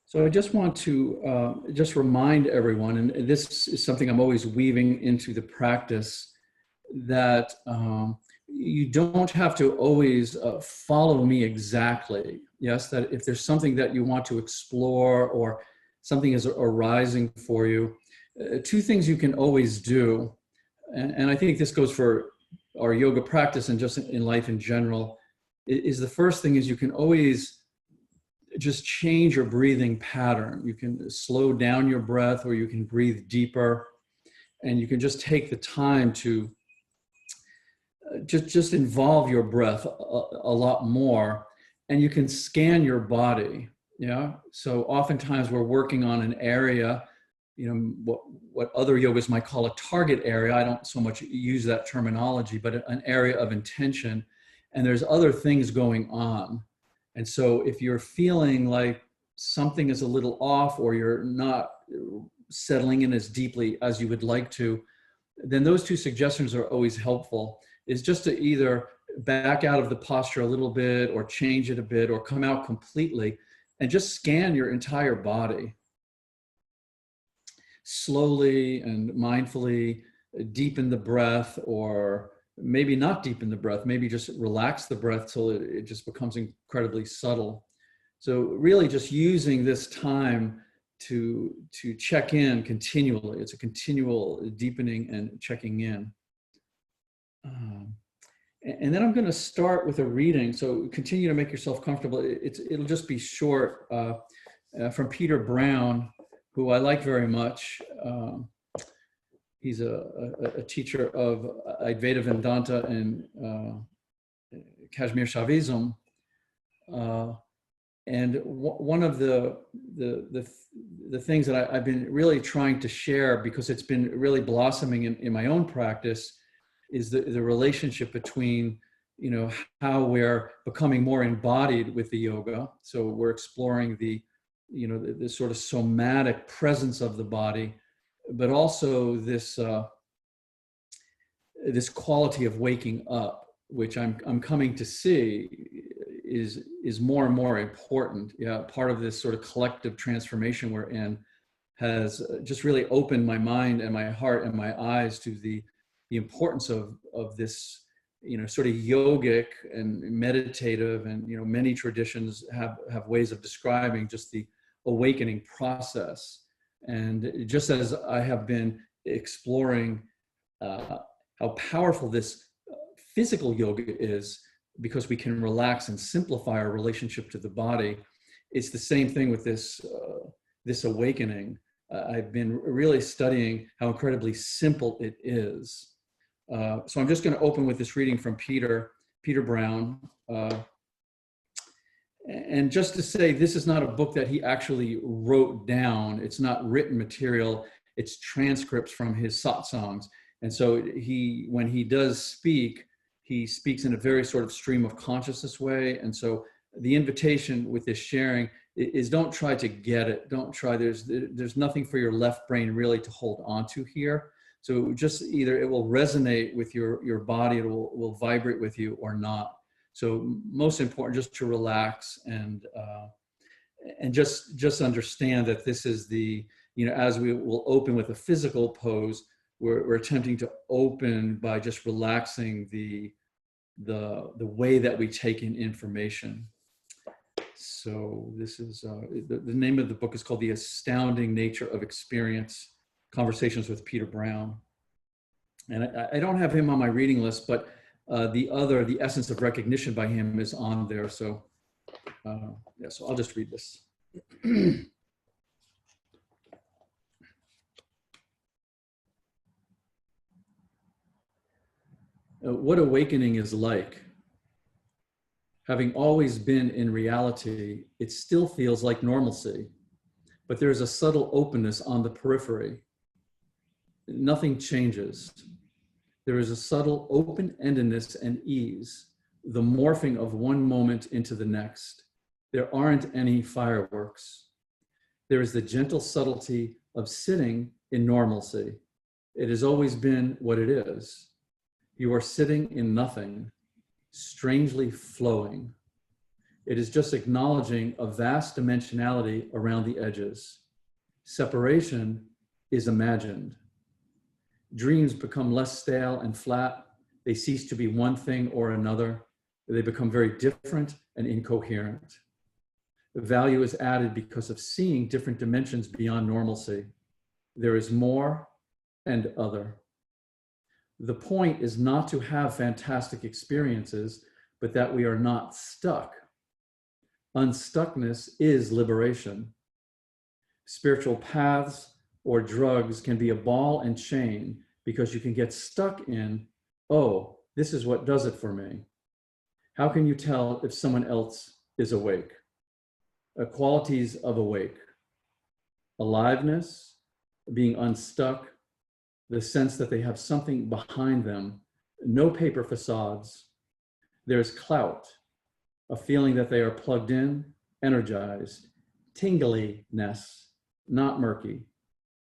So I just want to just remind everyone, and this is something I'm always weaving into the practice, that you don't have to always follow me exactly. Yes, that if there's something that you want to explore or something is arising for you, two things you can always do, and I think this goes for our yoga practice and just in life in general, is the first thing is you can always just change your breathing pattern. You can slow down your breath, or you can breathe deeper, and you can just take the time to just involve your breath a lot more, and you can scan your body. Yeah. So oftentimes we're working on an area, what other yogas might call a target area. I don't so much use that terminology, but an area of intention, and there's other things going on. And so if you're feeling like something is a little off, or you're not settling in as deeply as you would like to, then those two suggestions are always helpful, is just to either back out of the posture a little bit, or change it a bit, or come out completely, and just scan your entire body. Slowly and mindfully deepen the breath, or maybe not deepen the breath, maybe just relax the breath till it just becomes incredibly subtle. So really just using this time to check in continually. It's a continual deepening and checking in. And then I'm going to start with a reading. So continue to make yourself comfortable. It'll just be short, from Peter Brown, who I like very much. He's a teacher of Advaita Vedanta and Kashmir Shaivism. And one of the things that I've been really trying to share, because it's been really blossoming in my own practice, is the relationship between, how we're becoming more embodied with the yoga. So we're exploring the sort of somatic presence of the body, but also this quality of waking up, which I'm coming to see is more and more important. Yeah, part of this sort of collective transformation we're in has just really opened my mind and my heart and my eyes to the importance of this, sort of yogic and meditative, and many traditions have ways of describing just the awakening process. And just as I have been exploring how powerful this physical yoga is, because we can relax and simplify our relationship to the body, it's the same thing with this awakening. I've been really studying how incredibly simple it is. So I'm just going to open with this reading from Peter Brown. And just to say, this is not a book that he actually wrote down. It's not written material. It's transcripts from his satsangs. And so when he does speak, he speaks in a very sort of stream of consciousness way. And so the invitation with this sharing is, don't try to get it. Don't try. There's nothing for your left brain really to hold on to here. So just either it will resonate with your body, it will vibrate with you, or not. So most important, just to relax and just understand that this is as we will open with a physical pose, we're attempting to open by just relaxing the way that we take in information. So this is the name of the book is called The Astounding Nature of Experience: Conversations with Peter Brown. And I don't have him on my reading list, but The Essence of Recognition by him is on there. So so I'll just read this. What awakening is like. Having always been in reality, it still feels like normalcy, but there's a subtle openness on the periphery. Nothing changes. There is a subtle open-endedness and ease, the morphing of one moment into the next. There aren't any fireworks. There is the gentle subtlety of sitting in normalcy. It has always been what it is. You are sitting in nothing, strangely flowing. It is just acknowledging a vast dimensionality around the edges. Separation is imagined. Dreams become less stale and flat. They cease to be one thing or another. They become very different and incoherent. The value is added because of seeing different dimensions beyond normalcy. There is more and other. The point is not to have fantastic experiences, but that we are not stuck. Unstuckness is liberation. Spiritual paths or drugs can be a ball and chain because you can get stuck in, oh, this is what does it for me. How can you tell if someone else is awake? Qualities of awake: aliveness, being unstuck, the sense that they have something behind them, no paper facades. There's clout, a feeling that they are plugged in, energized, tingliness, not murky.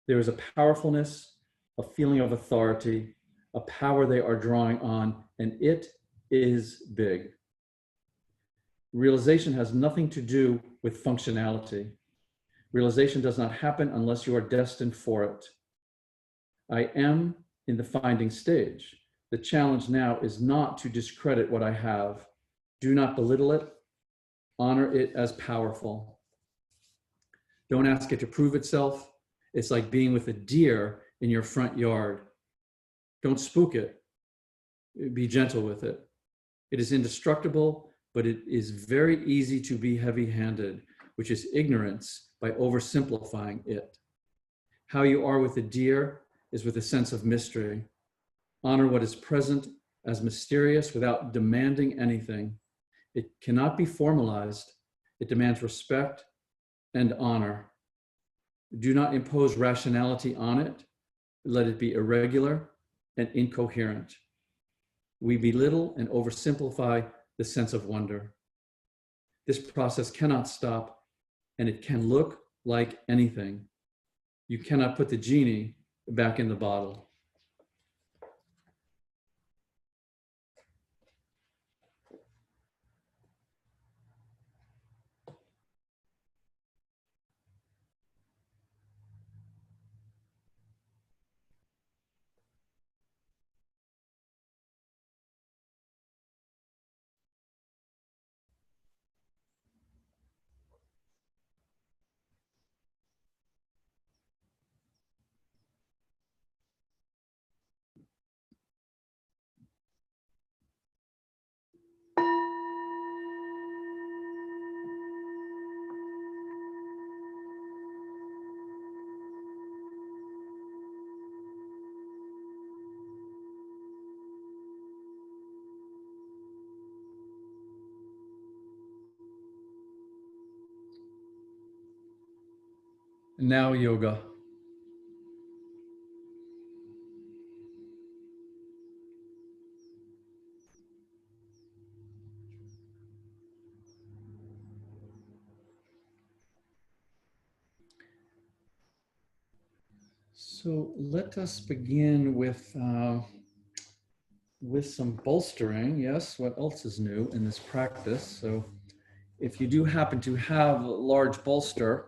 There is a powerfulness, a feeling of authority, a power they are drawing on, and it is big. Realization has nothing to do with functionality. Realization does not happen unless you are destined for it. I am in the finding stage. The challenge now is not to discredit what I have. Do not belittle it. Honor it as powerful. Don't ask it to prove itself. It's like being with a deer in your front yard. Don't spook it. Be gentle with it. It is indestructible, but it is very easy to be heavy-handed, which is ignorance by oversimplifying it. How you are with a deer is with a sense of mystery. Honor what is present as mysterious without demanding anything. It cannot be formalized. It demands respect and honor. Do not impose rationality on it. Let it be irregular and incoherent. We belittle and oversimplify the sense of wonder. This process cannot stop, and it can look like anything. You cannot put the genie back in the bottle. Now yoga. So let us begin with some bolstering. Yes, what else is new in this practice? So if you do happen to have a large bolster,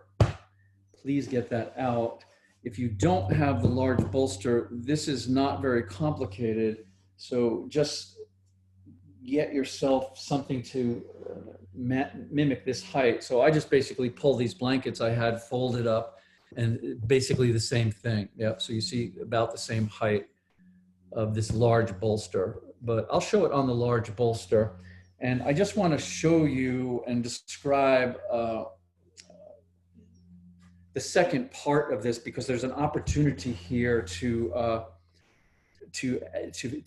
please get that out. If you don't have the large bolster, this is not very complicated. So just get yourself something to mimic this height. So I just basically pull these blankets I had folded up, and basically the same thing. Yeah, so you see about the same height of this large bolster, but I'll show it on the large bolster. And I just want to show you and describe the second part of this, because there's an opportunity here to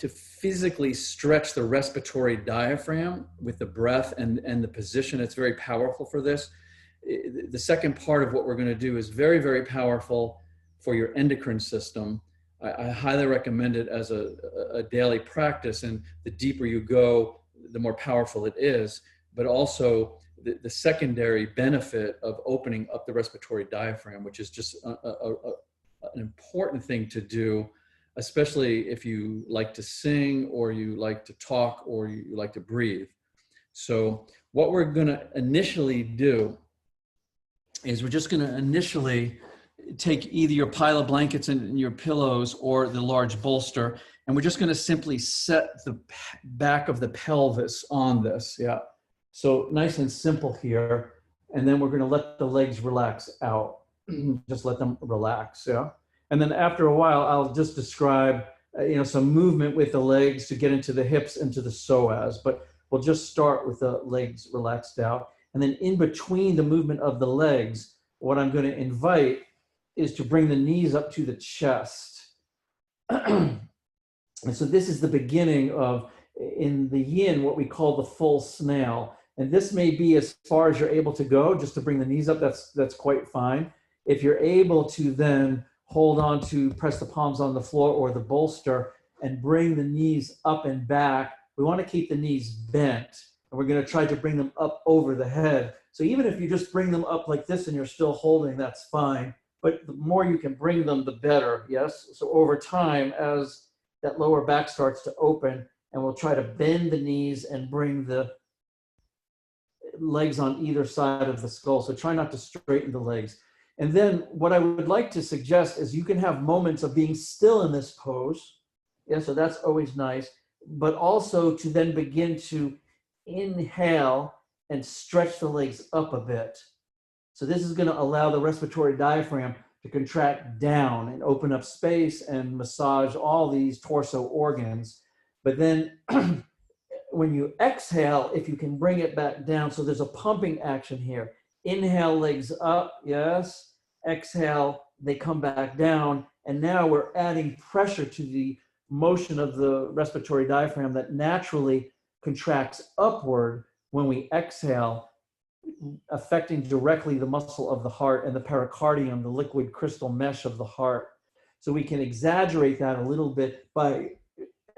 physically stretch the respiratory diaphragm with the breath and the position. It's very powerful for this. The second part of what we're going to do is very, very powerful for your endocrine system. I highly recommend it as a daily practice, and the deeper you go, the more powerful it is. But also the secondary benefit of opening up the respiratory diaphragm, which is just an important thing to do, especially if you like to sing or you like to talk or you like to breathe. So what we're going to initially do is we're just going to initially take either your pile of blankets and your pillows or the large bolster, and we're just going to simply set the back of the pelvis on this. Yeah. So nice and simple here. And then we're going to let the legs relax out. Just let them relax. Yeah. And then after a while, I'll just describe, some movement with the legs to get into the hips and to the psoas. But we'll just start with the legs relaxed out. And then in between the movement of the legs, what I'm going to invite is to bring the knees up to the chest. And so this is the beginning of, in the yin, what we call the full snail. And this may be as far as you're able to go, just to bring the knees up, that's quite fine. If you're able to then hold on to, press the palms on the floor or the bolster and bring the knees up and back, we want to keep the knees bent. And we're going to try to bring them up over the head. So even if you just bring them up like this and you're still holding, that's fine. But the more you can bring them, the better, yes? So over time, as that lower back starts to open, and we'll try to bend the knees and bring the legs on either side of the skull. So try not to straighten the legs. And then what I would like to suggest is you can have moments of being still in this pose. Yeah, so that's always nice. But also to then begin to inhale and stretch the legs up a bit. So this is going to allow the respiratory diaphragm to contract down and open up space and massage all these torso organs. But then when you exhale, if you can bring it back down, so there's a pumping action here. Inhale, legs up, yes. Exhale, they come back down. And now we're adding pressure to the motion of the respiratory diaphragm that naturally contracts upward when we exhale, affecting directly the muscle of the heart and the pericardium, the liquid crystal mesh of the heart. So we can exaggerate that a little bit by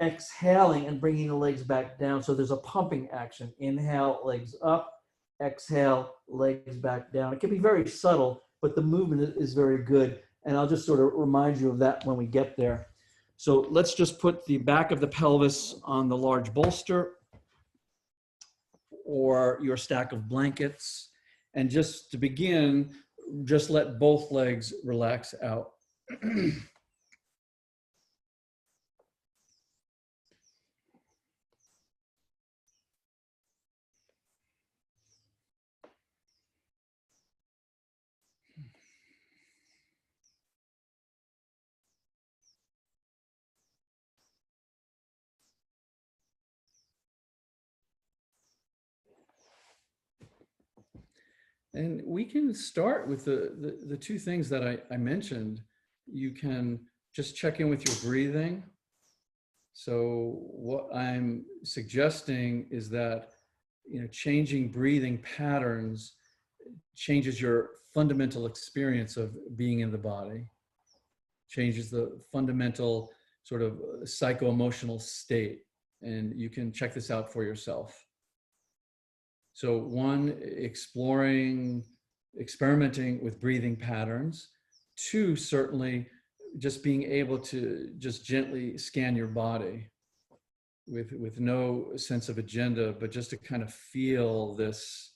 exhaling and bringing the legs back down. So there's a pumping action. Inhale, legs up. Exhale, legs back down. It can be very subtle, but the movement is very good. And I'll just sort of remind you of that when we get there. So let's just put the back of the pelvis on the large bolster or your stack of blankets. And just to begin, just let both legs relax out. And we can start with the two things that I mentioned. You can just check in with your breathing. So what I'm suggesting is that, changing breathing patterns changes your fundamental experience of being in the body, changes the fundamental sort of psycho-emotional state. And you can check this out for yourself. So one, experimenting with breathing patterns. Two, certainly just being able to just gently scan your body with no sense of agenda, but just to kind of feel this,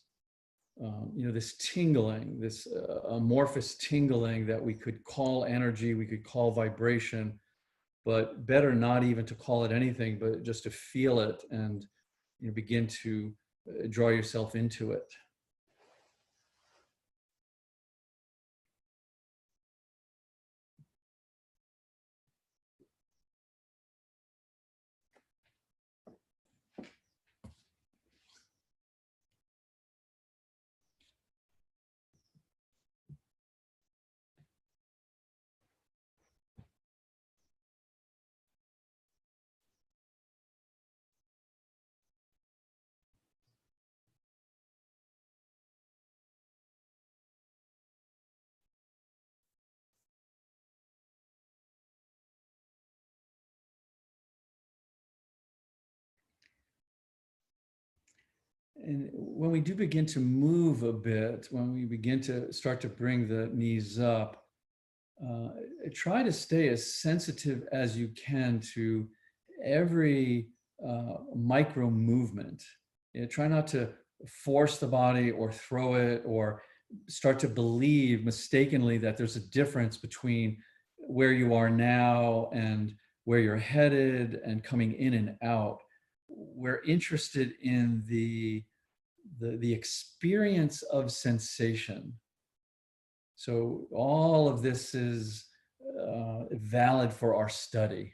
this tingling, this amorphous tingling that we could call energy, we could call vibration, but better not even to call it anything, but just to feel it and begin to draw yourself into it. And when we do begin to move a bit, when we begin to start to bring the knees up, try to stay as sensitive as you can to every micro movement. Try not to force the body or throw it or start to believe mistakenly that there's a difference between where you are now and where you're headed and coming in and out. We're interested in the experience of sensation. So all of this is valid for our study.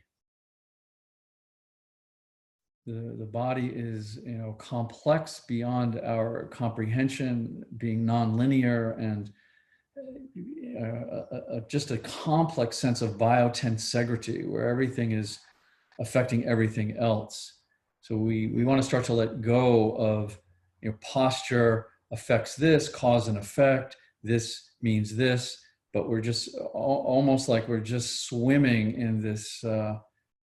The body is, complex beyond our comprehension, being nonlinear, and just a complex sense of biotensegrity where everything is affecting everything else. So we want to start to let go of, posture affects this, cause and effect, this means this, but we're just almost like we're just swimming in this,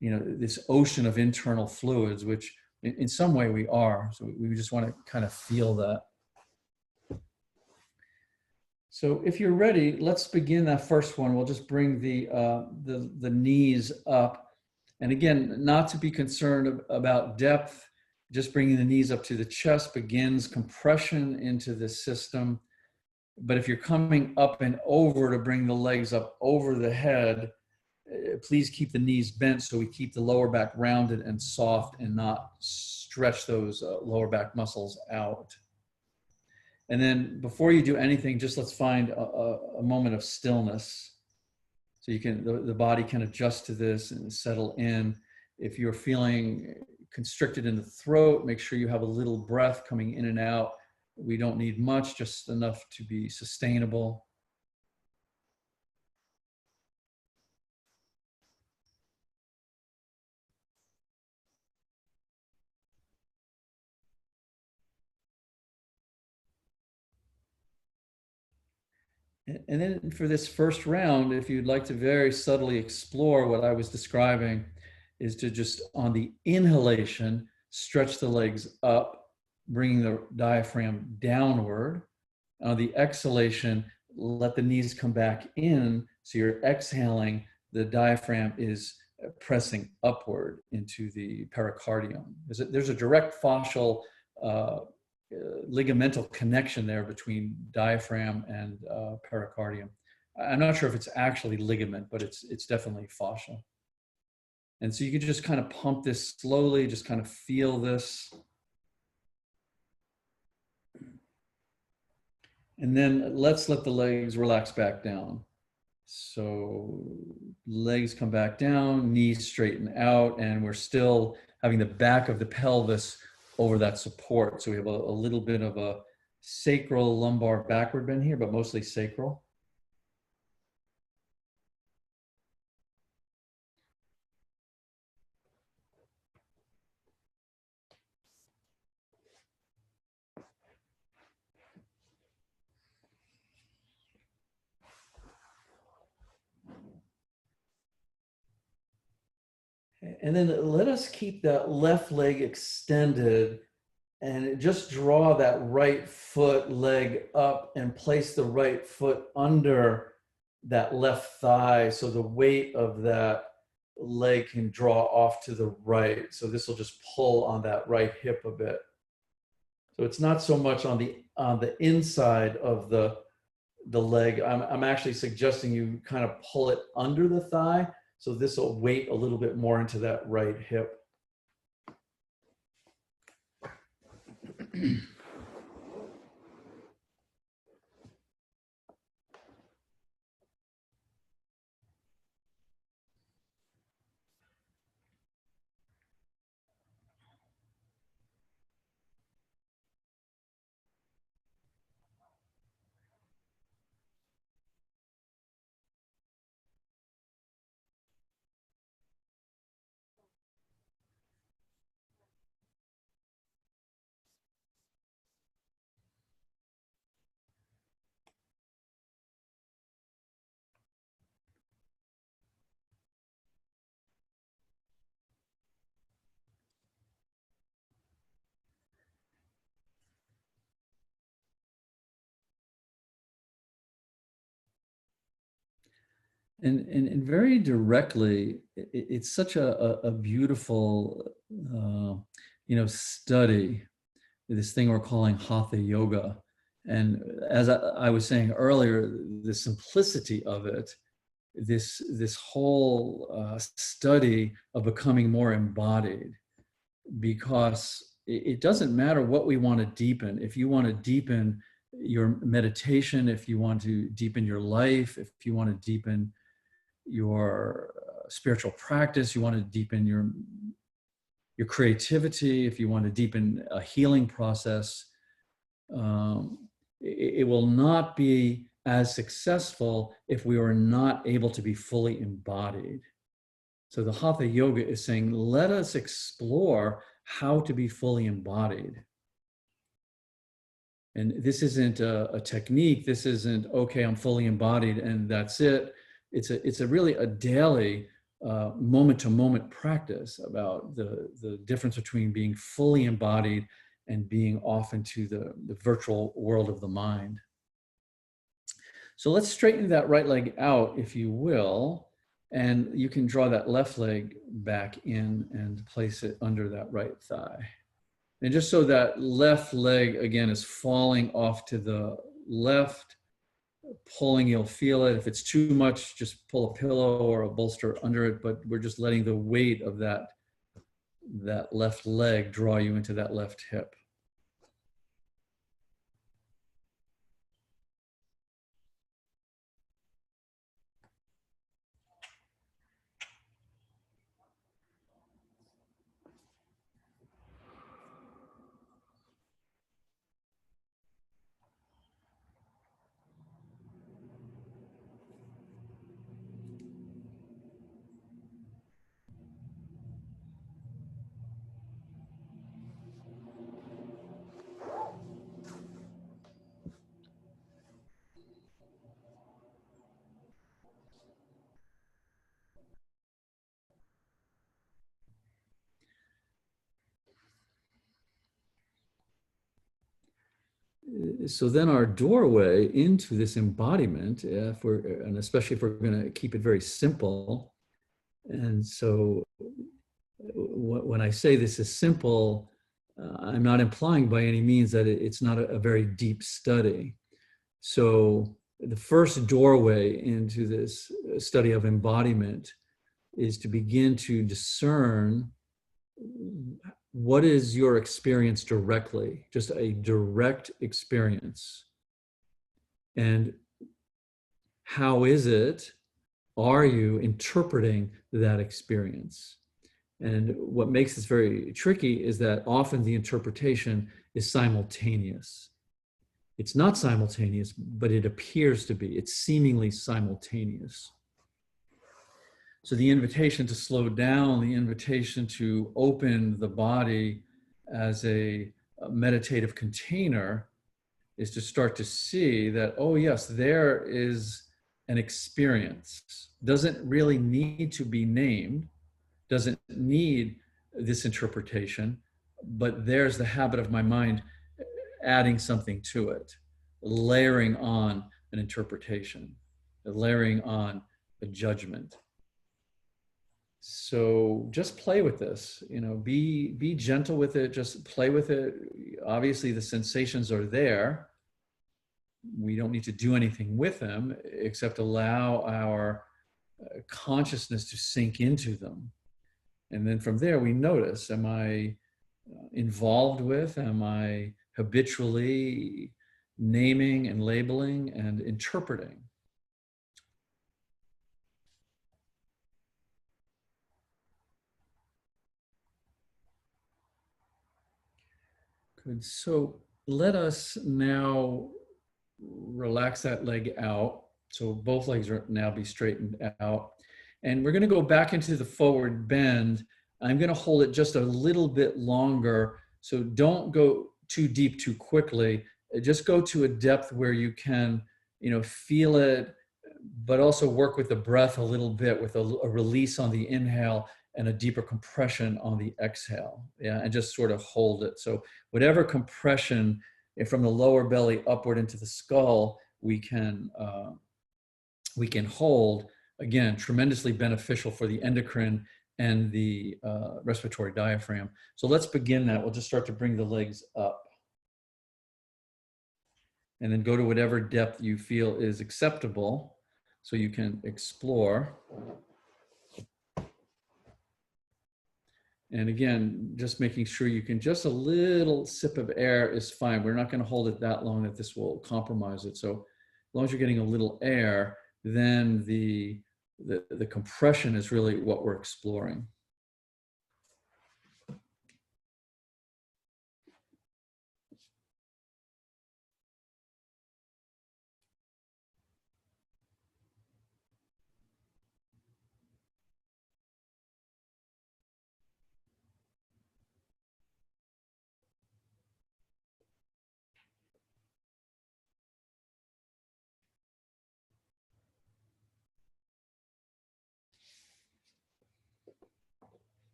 this ocean of internal fluids, which in some way we are. So we just want to kind of feel that. So if you're ready, let's begin that first one. We'll just bring the knees up. And again, not to be concerned about depth, just bringing the knees up to the chest begins compression into the system. But if you're coming up and over to bring the legs up over the head, please keep the knees bent so we keep the lower back rounded and soft and not stretch those lower back muscles out. And then before you do anything, just let's find a moment of stillness. So you can, the body can adjust to this and settle in. If you're feeling constricted in the throat, make sure you have a little breath coming in and out. We don't need much, just enough to be sustainable. And then for this first round, if you'd like to very subtly explore what I was describing, is to just on the inhalation, stretch the legs up, bringing the diaphragm downward. On the exhalation, let the knees come back in. So you're exhaling, the diaphragm is pressing upward into the pericardium. There's a direct fascial ligamental connection there between diaphragm and pericardium. I'm not sure if it's actually ligament, but it's definitely fascia. And so you can just kind of pump this slowly, just kind of feel this. And then let's let the legs relax back down. So legs come back down, knees straighten out, and we're still having the back of the pelvis over that support. So we have a little bit of a sacral lumbar backward bend here, but mostly sacral. And then let us keep that left leg extended and just draw that right foot leg up and place the right foot under that left thigh so the weight of that leg can draw off to the right. So this will just pull on that right hip a bit. So it's not so much on the inside of the leg. I'm actually suggesting you kind of pull it under the thigh. So this will weight a little bit more into that right hip. And very directly, it's such a beautiful, study this thing we're calling hatha yoga. And as I was saying earlier, the simplicity of it, this whole study of becoming more embodied, because it doesn't matter what we want to deepen. If you want to deepen your meditation, if you want to deepen your life, if you want to deepen your spiritual practice, you want to deepen your creativity, if you want to deepen a healing process, it will not be as successful if we are not able to be fully embodied. So the Hatha Yoga is saying, let us explore how to be fully embodied. And this isn't a technique. This isn't, okay, I'm fully embodied and that's it. It's a really a daily, moment-to-moment practice about the difference between being fully embodied and being off into the virtual world of the mind. So let's straighten that right leg out, if you will, and you can draw that left leg back in and place it under that right thigh. And just so that left leg, again, is falling off to the left, pulling, you'll feel it. If it's too much, just pull a pillow or a bolster under it, but we're just letting the weight of that left leg draw you into that left hip. So then our doorway into this embodiment, and especially if we're going to keep it very simple, and so when I say this is simple, I'm not implying by any means that it's not a very deep study. So the first doorway into this study of embodiment is to begin to discern what is your experience directly, just a direct experience. And how are you interpreting that experience? And what makes this very tricky is that often the interpretation is simultaneous. It's not simultaneous, but it appears to be. It's seemingly simultaneous. So the invitation to slow down, the invitation to open the body as a meditative container is to start to see that, oh yes, there is an experience. Doesn't really need to be named, doesn't need this interpretation, but there's the habit of my mind adding something to it, layering on an interpretation, layering on a judgment. So just play with this, be gentle with it, just play with it. Obviously the sensations are there. We don't need to do anything with them except allow our consciousness to sink into them. And then from there we notice, am I involved with, am I habitually naming and labeling and interpreting? Good. So let us now relax that leg out. So both legs are now be straightened out. And we're going to go back into the forward bend. I'm going to hold it just a little bit longer. So don't go too deep too quickly. Just go to a depth where you can, feel it, but also work with the breath a little bit with a release on the inhale and a deeper compression on the exhale. Yeah, and just sort of hold it. So whatever compression from the lower belly upward into the skull we can hold, again, tremendously beneficial for the endocrine and the respiratory diaphragm. So let's begin that. We'll just start to bring the legs up. and then go to whatever depth you feel is acceptable so you can explore. And again, just making sure you can, just a little sip of air is fine. We're not going to hold it that long that this will compromise it. So as long as you're getting a little air, then the compression is really what we're exploring.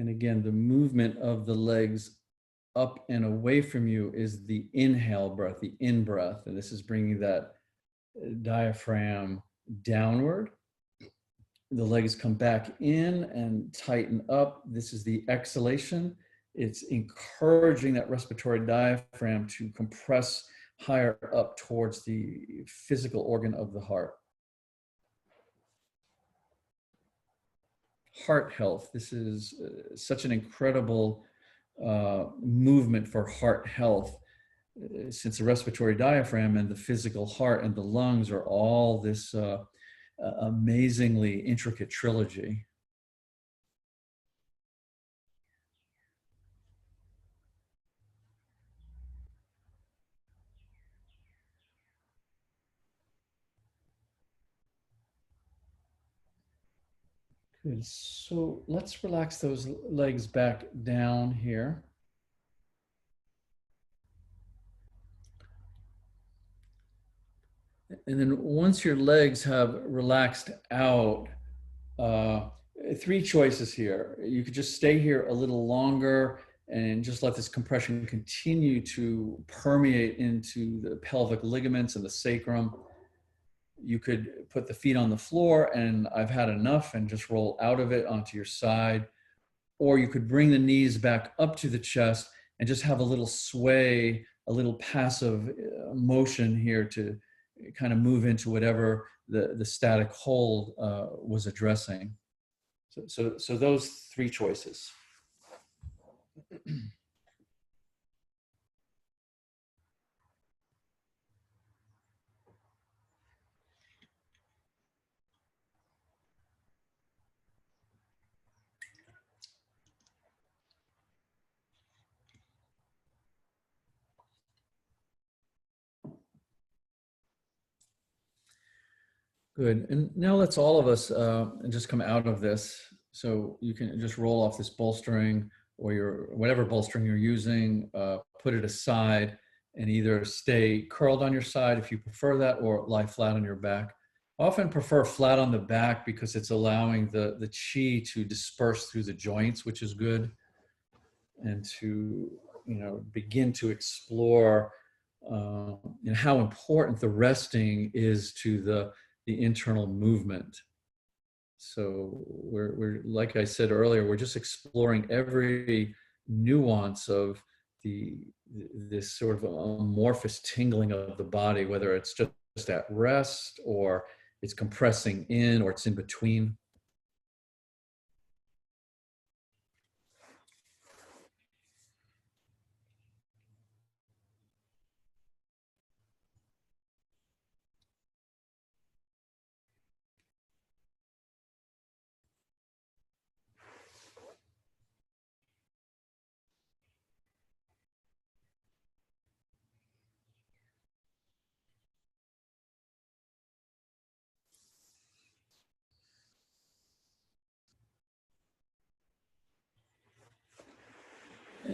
And again, the movement of the legs up and away from you is the inhale breath, the in breath. And this is bringing that diaphragm downward. The legs come back in and tighten up. This is the exhalation. It's encouraging that respiratory diaphragm to compress higher up towards the physical organ of the heart. Heart health. This is such an incredible movement for heart health, since the respiratory diaphragm and the physical heart and the lungs are all this amazingly intricate trilogy. Good. So let's relax those legs back down here. And then once your legs have relaxed out, three choices here. You could just stay here a little longer and just let this compression continue to permeate into the pelvic ligaments and the sacrum. You could put the feet on the floor and I've had enough and just roll out of it onto your side. Or you could bring the knees back up to the chest and just have a little sway, a little passive motion here to kind of move into whatever the static hold was addressing. So those three choices. Good. And now let's all of us just come out of this. So you can just roll off this bolstering or your whatever bolstering you're using, put it aside and either stay curled on your side if you prefer that, or lie flat on your back. I often prefer flat on the back because it's allowing the chi to disperse through the joints, which is good, and to begin to explore how important the resting is to the internal movement. So we're like I said earlier, we're just exploring every nuance of this sort of amorphous tingling of the body, whether it's just at rest or it's compressing in or it's in between.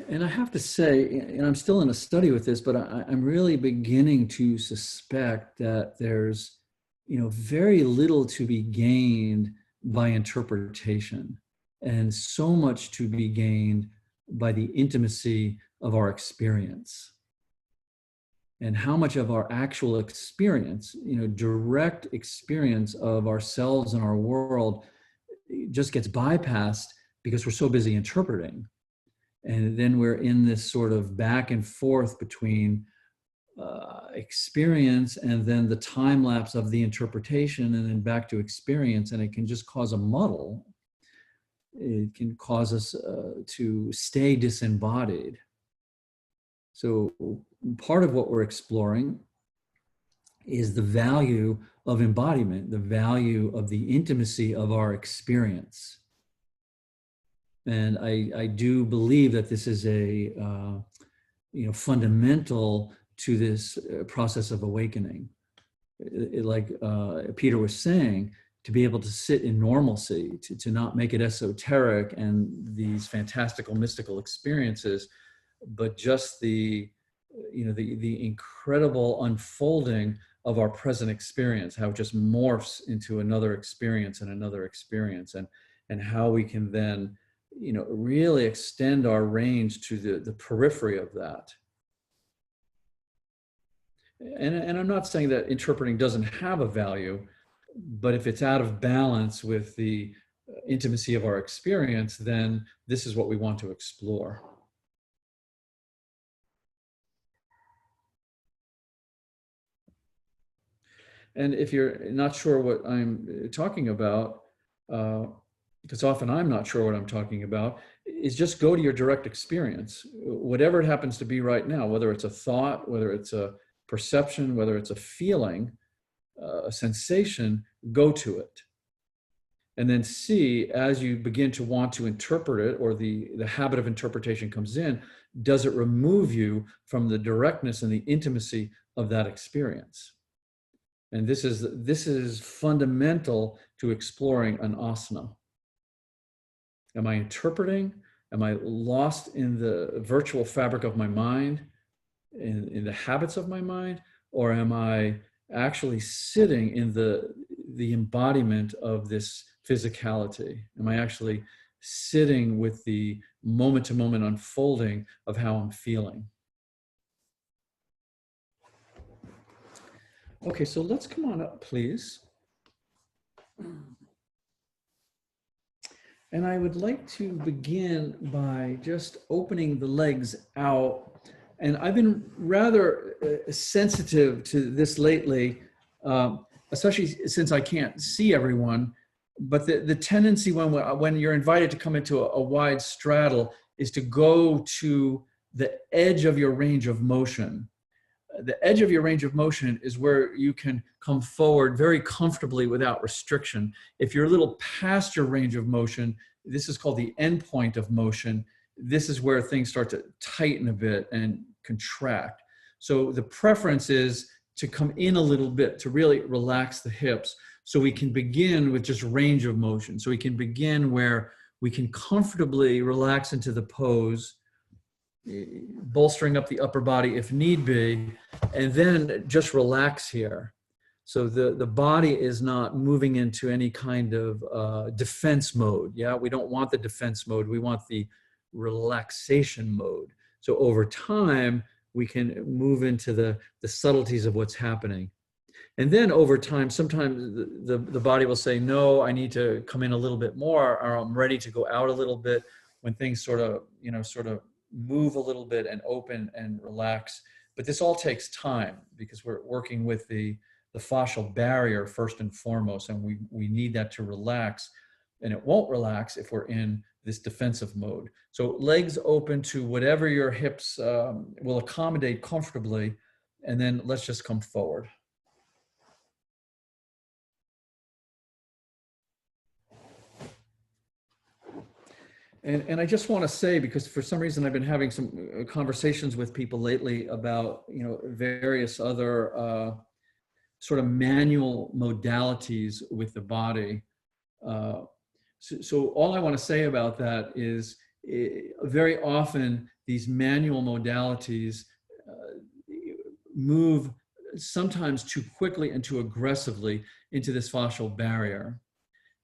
And I have to say, and I'm still in a study with this, but I'm really beginning to suspect that there's, very little to be gained by interpretation, and so much to be gained by the intimacy of our experience. And how much of our actual experience, direct experience of ourselves and our world, just gets bypassed because we're so busy interpreting. And then we're in this sort of back and forth between experience and then the time lapse of the interpretation, and then back to experience, and it can just cause a muddle. It can cause us to stay disembodied. So part of what we're exploring is the value of embodiment, the value of the intimacy of our experience. And I do believe that this is a fundamental to this process of awakening. Like Peter was saying, to be able to sit in normalcy, to not make it esoteric and these fantastical mystical experiences, but just the incredible unfolding of our present experience, how it just morphs into another experience and another experience, and how we can then really extend our range to the periphery of that. And I'm not saying that interpreting doesn't have a value, but if it's out of balance with the intimacy of our experience, then this is what we want to explore. And if you're not sure what I'm talking about, because often I'm not sure what I'm talking about, is just go to your direct experience. Whatever it happens to be right now, whether it's a thought, whether it's a perception, whether it's a feeling, a sensation, go to it. And then see, as you begin to want to interpret it, or the habit of interpretation comes in, does it remove you from the directness and the intimacy of that experience? And this is fundamental to exploring an asana. Am I interpreting? Am I lost in the virtual fabric of my mind, in the habits of my mind? Or am I actually sitting in the embodiment of this physicality? Am I actually sitting with the moment-to-moment unfolding of how I'm feeling? Okay, so let's come on up, please. And I would like to begin by just opening the legs out. And I've been rather sensitive to this lately, especially since I can't see everyone. But the tendency when you're invited to come into a wide straddle is to go to the edge of your range of motion. The edge of your range of motion is where you can come forward very comfortably without restriction. If you're a little past your range of motion, this is called the end point of motion. This is where things start to tighten a bit and contract. So the preference is to come in a little bit, to really relax the hips, so we can begin with just range of motion. So we can begin where we can comfortably relax into the pose, bolstering up the upper body if need be, and then just relax here. So the body is not moving into any kind of defense mode. Yeah, we don't want the defense mode. We want the relaxation mode. So over time, we can move into the subtleties of what's happening. And then over time, sometimes the body will say, no, I need to come in a little bit more, or I'm ready to go out a little bit, when things sort of move a little bit and open and relax. But this all takes time, because we're working with the fascial barrier first and foremost, and we need that to relax. And it won't relax if we're in this defensive mode. So legs open to whatever your hips will accommodate comfortably, and then let's just come forward. And I just want to say, because for some reason I've been having some conversations with people lately about various other sort of manual modalities with the body. So all I want to say about that is very often these manual modalities move sometimes too quickly and too aggressively into this fascial barrier.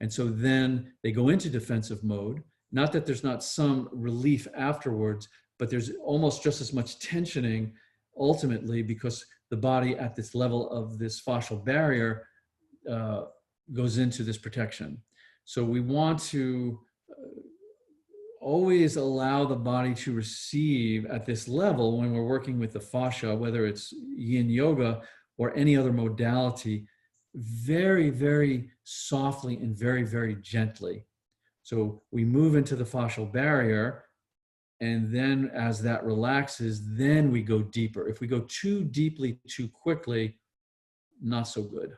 And so then they go into defensive mode. Not that there's not some relief afterwards, but there's almost just as much tensioning ultimately, because the body at this level of this fascial barrier goes into this protection. So we want to always allow the body to receive at this level when we're working with the fascia, whether it's yin yoga or any other modality, very, very softly and very, very gently. So we move into the fascial barrier, and then as that relaxes, then we go deeper. If we go too deeply, too quickly, not so good.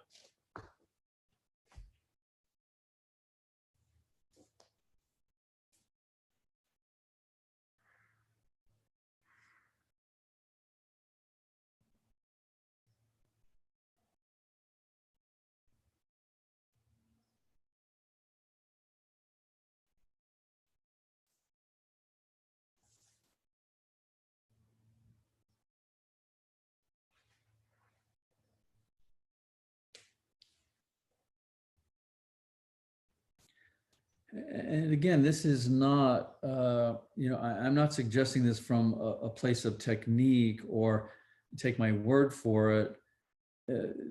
And again, this is not, I'm not suggesting this from a place of technique or take my word for it.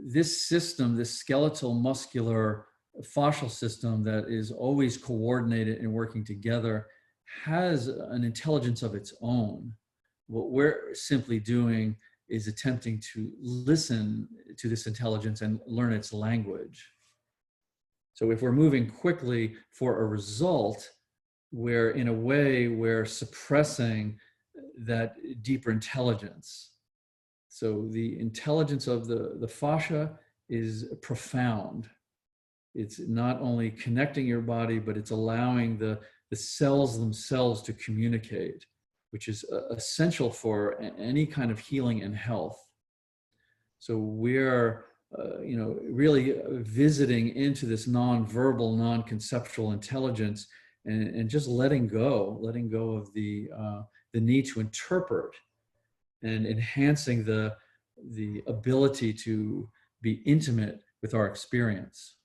This system, this skeletal muscular fascial system that is always coordinated and working together, has an intelligence of its own. What we're simply doing is attempting to listen to this intelligence and learn its language. So if we're moving quickly for a result, we're in a way we're suppressing that deeper intelligence. So the intelligence of the fascia is profound. It's not only connecting your body, but it's allowing the cells themselves to communicate, which is essential for any kind of healing and health. So we're really visiting into this non-verbal, non-conceptual intelligence, and just letting go of the need to interpret, and enhancing the ability to be intimate with our experience.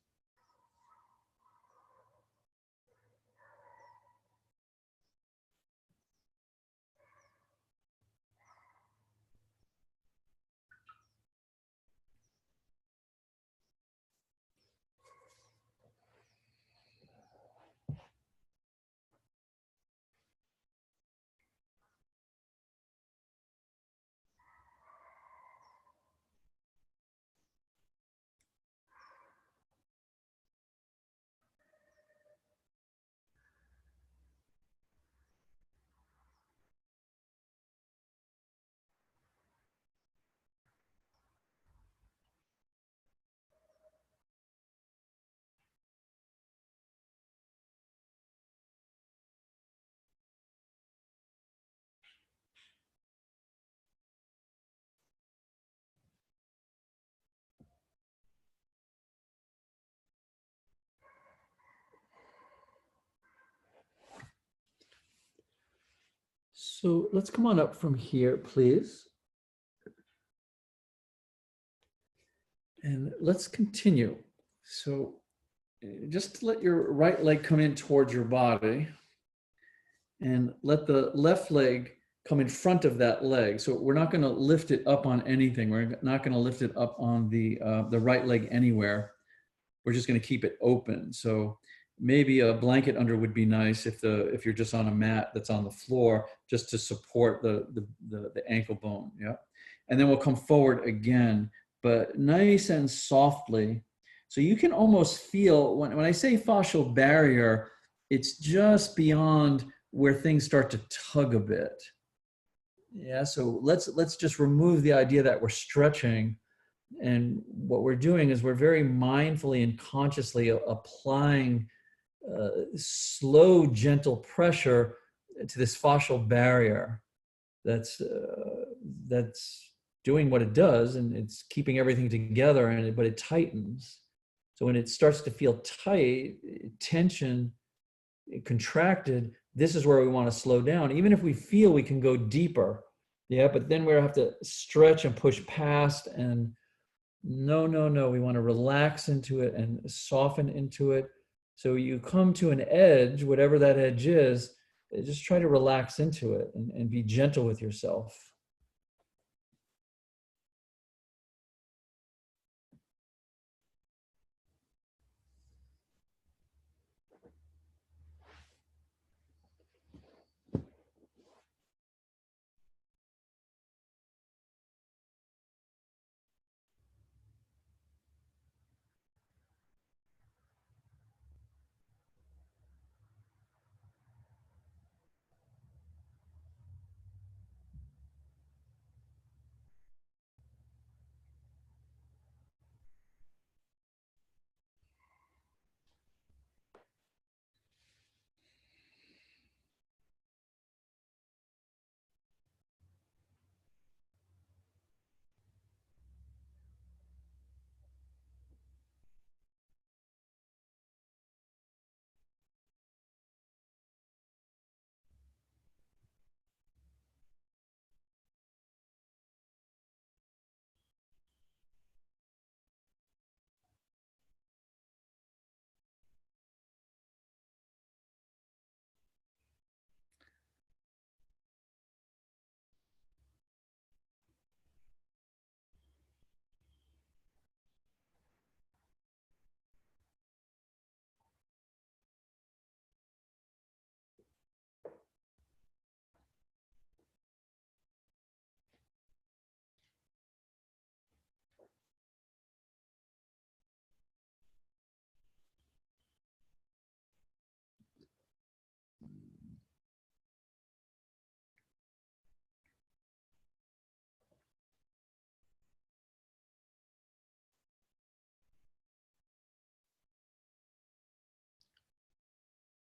So let's come on up from here, please. And let's continue. So just let your right leg come in towards your body, and let the left leg come in front of that leg. So we're not going to lift it up on anything. We're not going to lift it up on the right leg anywhere. We're just going to keep it open. So maybe a blanket under would be nice if you're just on a mat that's on the floor, just to support the ankle bone. Yeah. And then we'll come forward again, but nice and softly. So you can almost feel, when I say fascial barrier, it's just beyond where things start to tug a bit. Yeah, so let's just remove the idea that we're stretching. And what we're doing is we're very mindfully and consciously applying slow, gentle pressure to this fascial barrier that's doing what it does, and it's keeping everything together, but it tightens. So when it starts to feel tight, tension, contracted, this is where we want to slow down. Even if we feel we can go deeper, yeah, but then we have to stretch and push past, and no, we want to relax into it and soften into it. So you come to an edge, whatever that edge is, just try to relax into it and be gentle with yourself.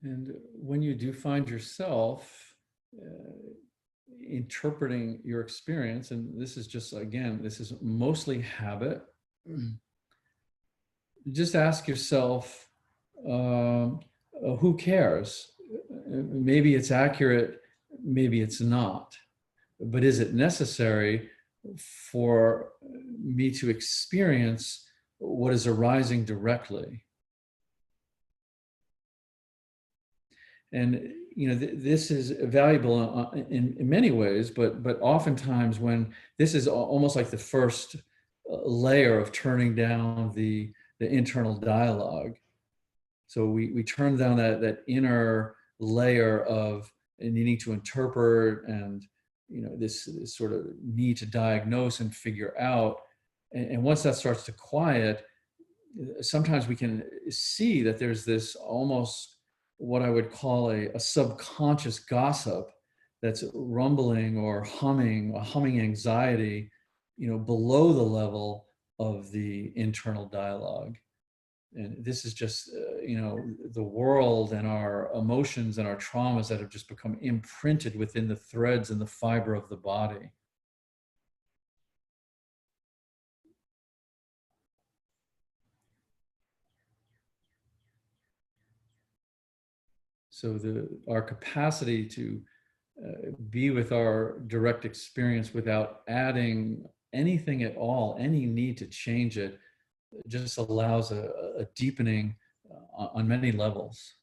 And when you do find yourself interpreting your experience, and this is just, again, this is mostly habit, just ask yourself, who cares? Maybe it's accurate, maybe it's not. But is it necessary for me to experience what is arising directly? And this is valuable in many ways, but oftentimes when this is almost like the first layer of turning down the internal dialogue. So we turn down that inner layer of needing to interpret and this sort of need to diagnose and figure out. And once that starts to quiet, sometimes we can see that there's this almost what I would call a subconscious gossip that's rumbling or humming, a humming anxiety, below the level of the internal dialogue. And this is just, the world and our emotions and our traumas that have just become imprinted within the threads and the fiber of the body. So our capacity to be with our direct experience without adding anything at all, any need to change it, just allows a deepening on many levels.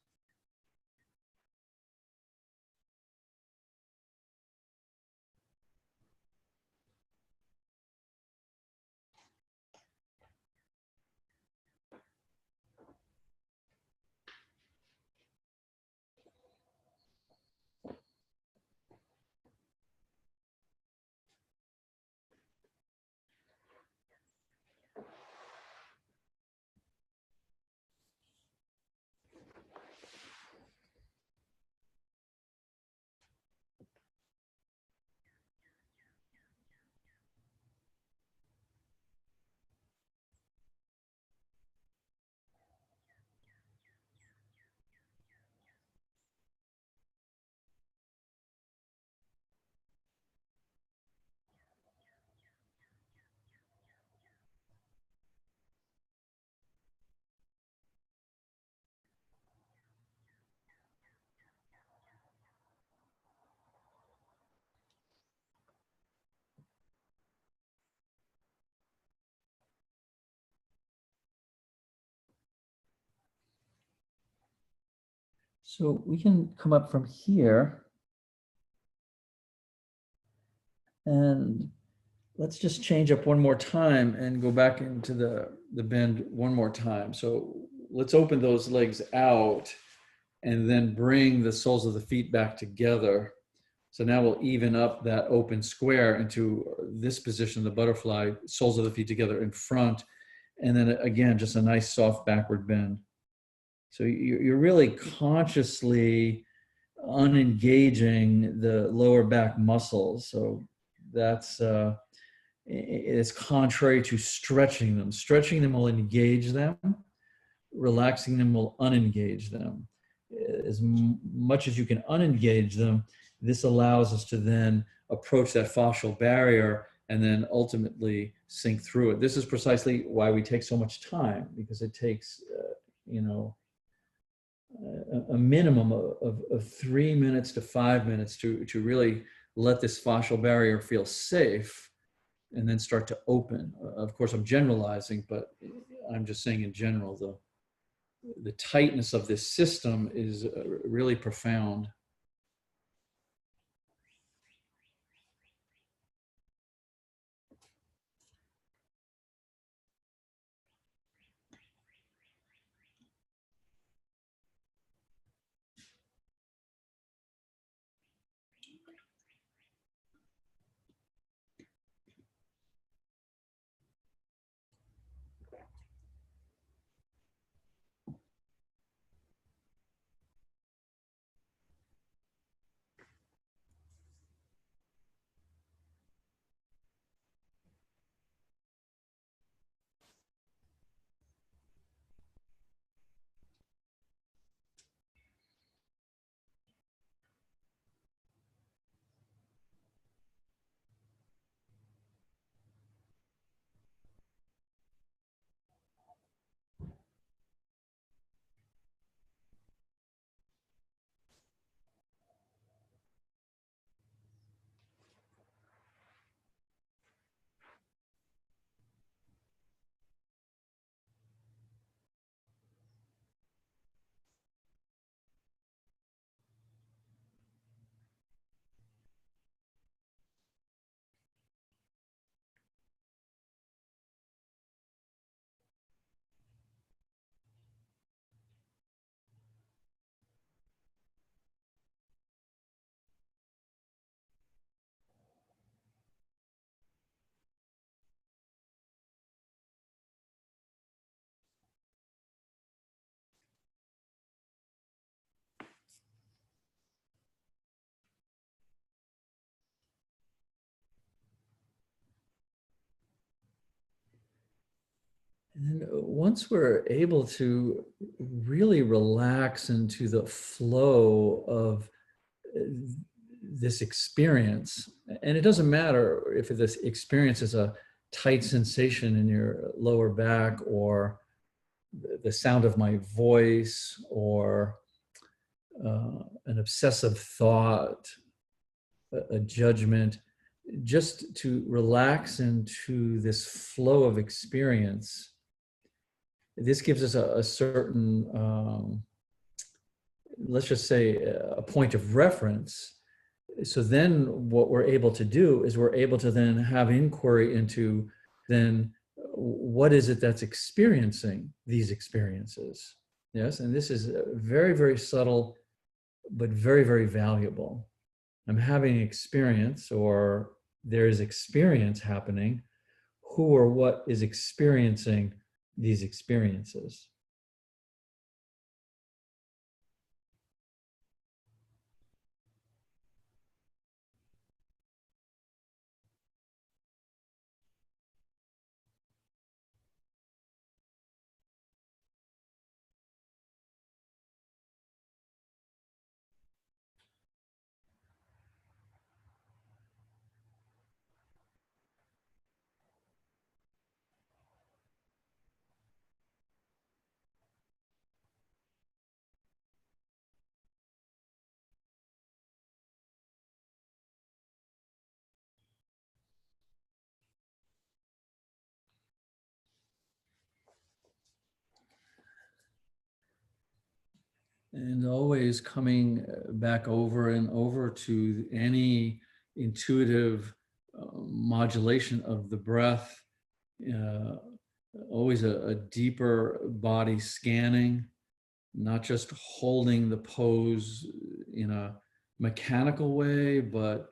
So we can come up from here and let's just change up one more time and go back into the bend one more time. So let's open those legs out and then bring the soles of the feet back together. So now we'll even up that open square into this position, the butterfly, soles of the feet together in front. And then again, just a nice soft backward bend. So you're really consciously unengaging the lower back muscles. So that's it's contrary to stretching them. Stretching them will engage them. Relaxing them will unengage them. As much as you can unengage them, this allows us to then approach that fascial barrier and then ultimately sink through it. This is precisely why we take so much time, because it takes, a minimum of 3 minutes to 5 minutes to really let this fascial barrier feel safe and then start to open. Of course, I'm generalizing, but I'm just saying in general, the tightness of this system is really profound. And once we're able to really relax into the flow of uh, this experience, and it doesn't matter if this experience is a tight sensation in your lower back, or the sound of my voice, or an obsessive thought, a judgment, just to relax into this flow of experience. This gives us a certain, let's just say, a point of reference. So then what we're able to do is we're able to then have inquiry into then what is it that's experiencing these experiences. Yes, and this is very, very subtle, but very, very valuable. I'm having an experience, or there is experience happening. Who or what is experiencing these experiences? And always coming back over and over to any intuitive modulation of the breath, uh, always a deeper body scanning, not just holding the pose in a mechanical way, but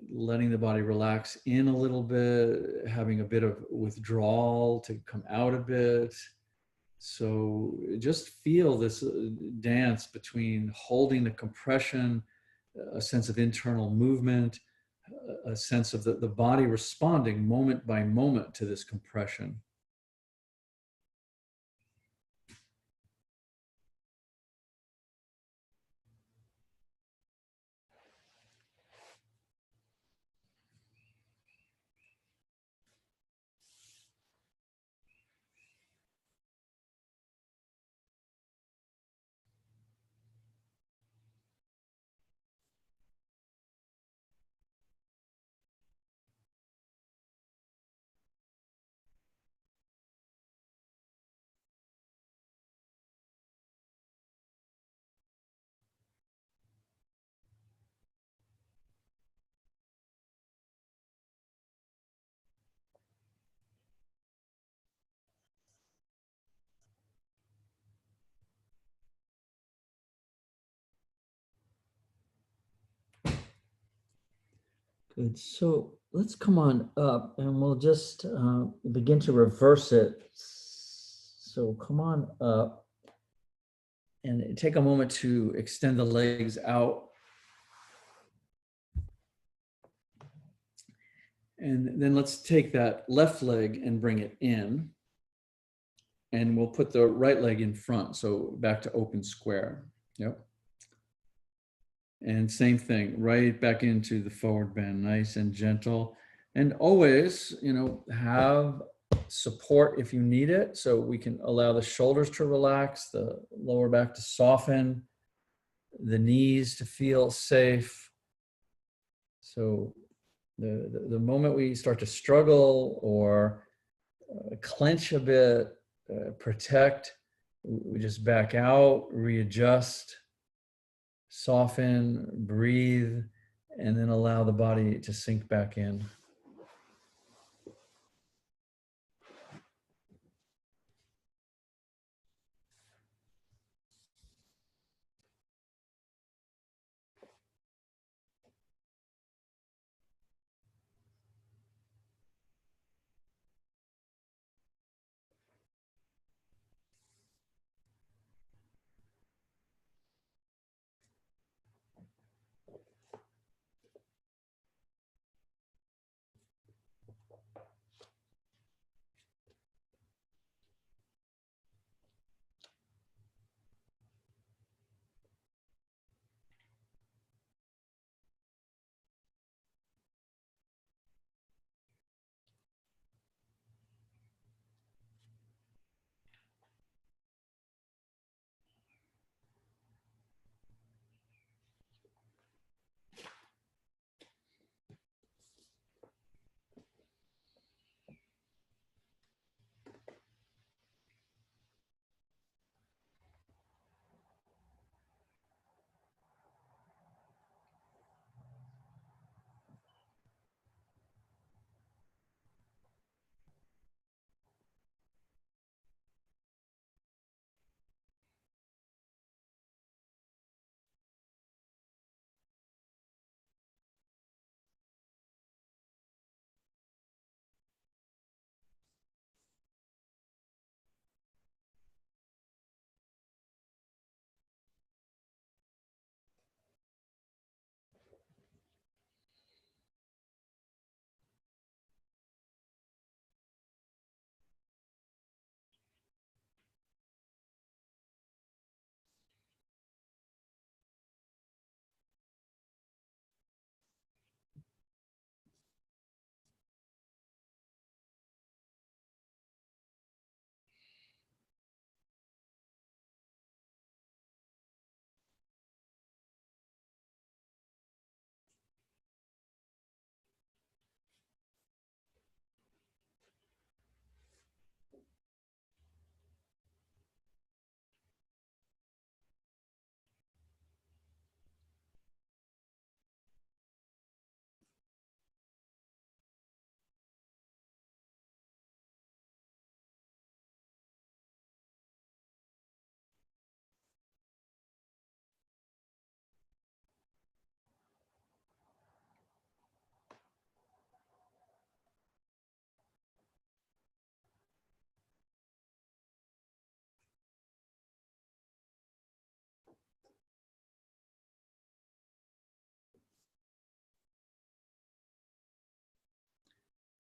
letting the body relax in a little bit, having a bit of withdrawal to come out a bit. So just feel this dance between holding the compression, a sense of internal movement, a sense of the body responding moment by moment to this compression. Good. So let's come on up and we'll just begin to reverse it. So come on up and take a moment to extend the legs out. And then let's take that left leg and bring it in. And we'll put the right leg in front. So back to open square. Yep. And same thing, right back into the forward bend, nice and gentle. And always, have support if you need it. So we can allow the shoulders to relax, the lower back to soften, the knees to feel safe. So the moment we start to struggle or clench a bit, protect, we just back out, readjust, soften, breathe, and then allow the body to sink back in.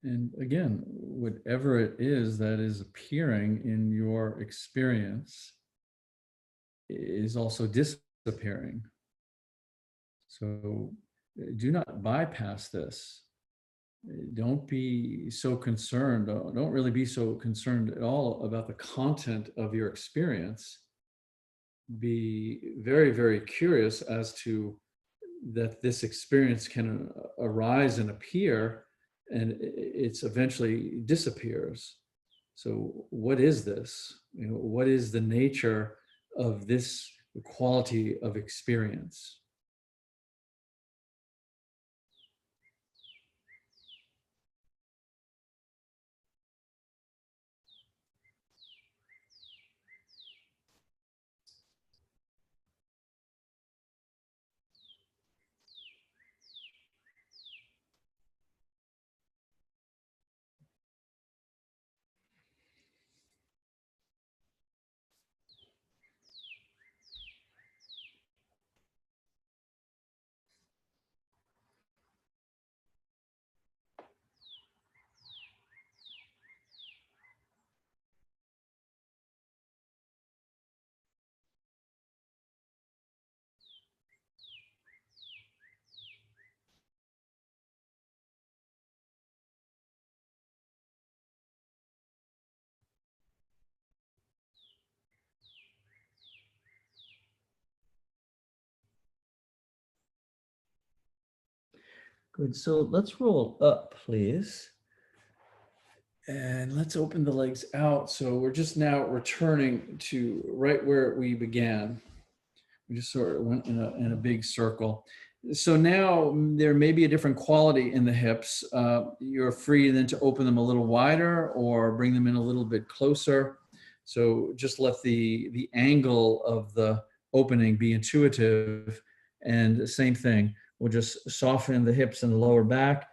And again, whatever it is that is appearing in your experience is also disappearing. So do not bypass this. Don't be so concerned. Don't really be so concerned at all about the content of your experience. Be very, very curious as to that this experience can arise and appear, and it's eventually disappears. So what is this? What is the nature of this quality of experience? Good. So let's roll up, please. And let's open the legs out. So we're just now returning to right where we began. We just sort of went in a big circle. So now there may be a different quality in the hips. You're free then to open them a little wider or bring them in a little bit closer. So just let the angle of the opening be intuitive. And the same thing, we'll just soften the hips and the lower back,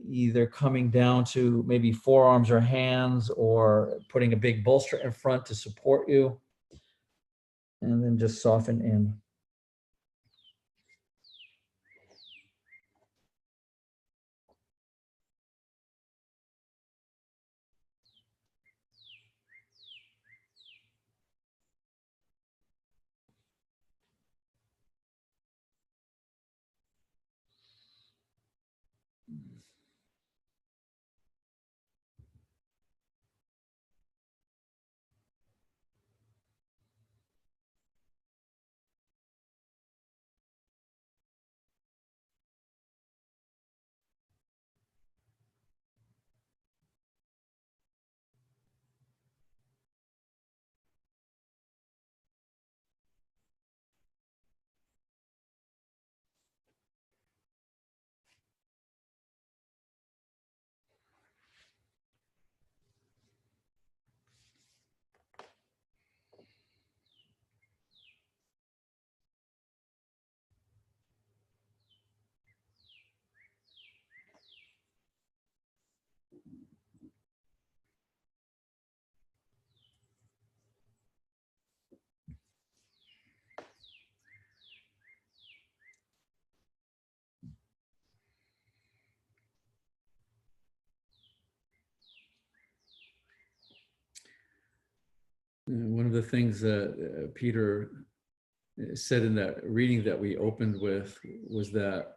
either coming down to maybe forearms or hands or putting a big bolster in front to support you. And then just soften in. One of the things that Peter said in that reading that we opened with was that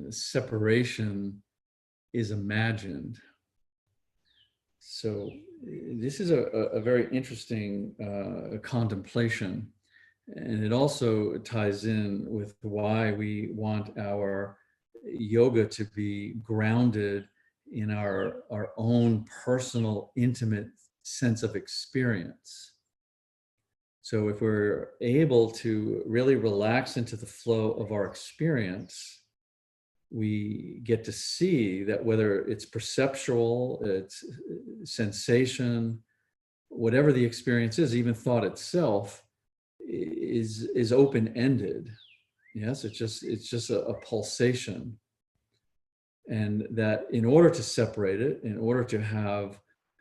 separation is imagined. So this is a very interesting contemplation. And it also ties in with why we want our yoga to be grounded in our own personal, intimate sense of experience. So if we're able to really relax into the flow of our experience, we get to see that whether it's perceptual, it's sensation, whatever the experience is, even thought itself is open-ended. Yes, it's just a pulsation. And that in order to separate it, in order to have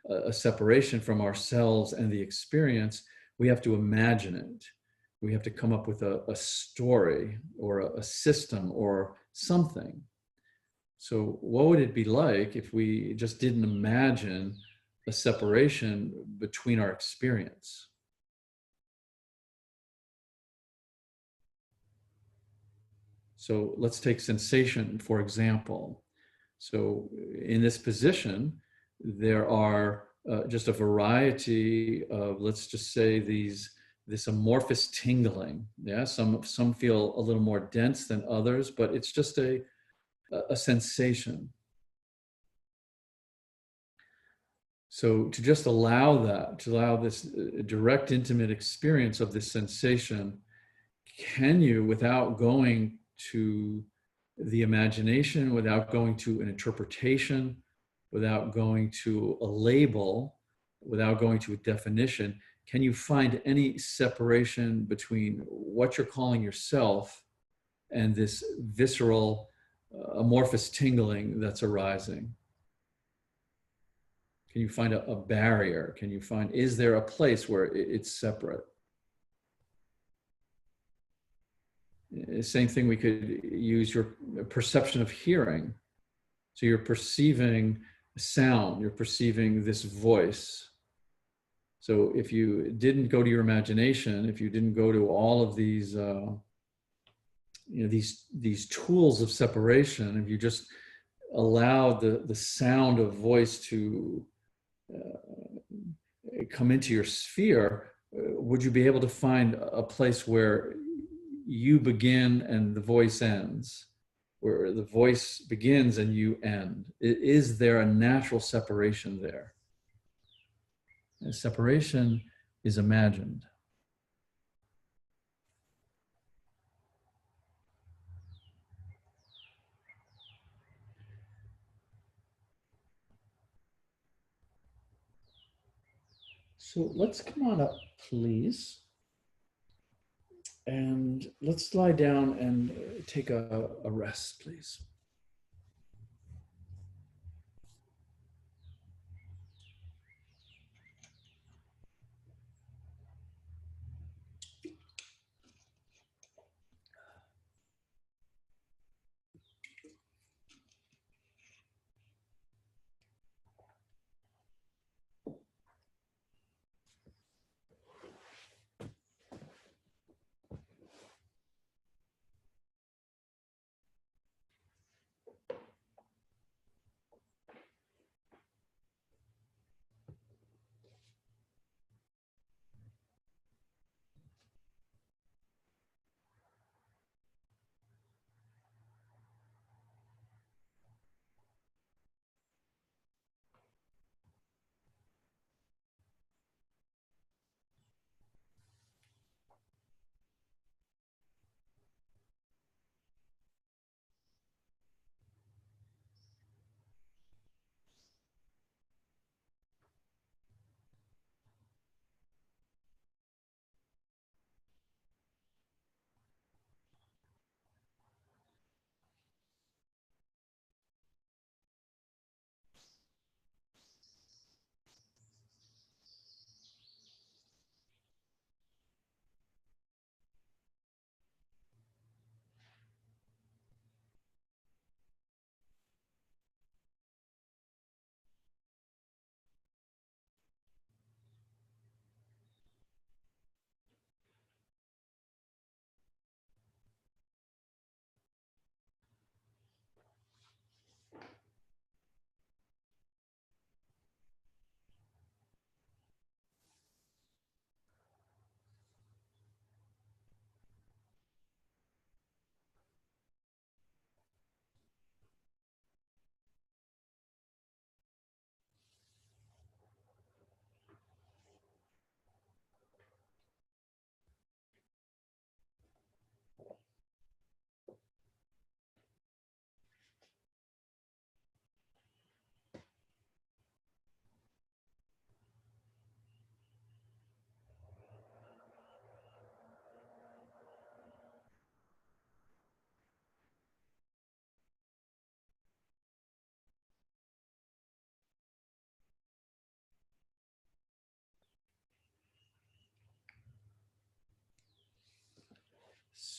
a separation from ourselves and the experience, we have to imagine it. We have to come up with a story or a system or something. So what would it be like if we just didn't imagine a separation between our experience? So let's take sensation, for example. So in this position, there are just a variety of, let's just say, this amorphous tingling. Yeah, some feel a little more dense than others, but it's just a sensation. So to just allow that, to allow this direct, intimate experience of this sensation, can you, without going to the imagination, without going to an interpretation, without going to a label, without going to a definition, can you find any separation between what you're calling yourself and this visceral, amorphous tingling that's arising? Can you find a barrier? Can you find, is there a place where it's separate? Same thing, we could use your perception of hearing. So you're perceiving sound, you're perceiving this voice. So if you didn't go to your imagination, if you didn't go to all of these, these tools of separation, if you just allowed the sound of voice to come into your sphere, would you be able to find a place where you begin and the voice ends, where the voice begins and you end? Is there a natural separation there? And separation is imagined. So let's come on up, please. And let's lie down and take a rest, please.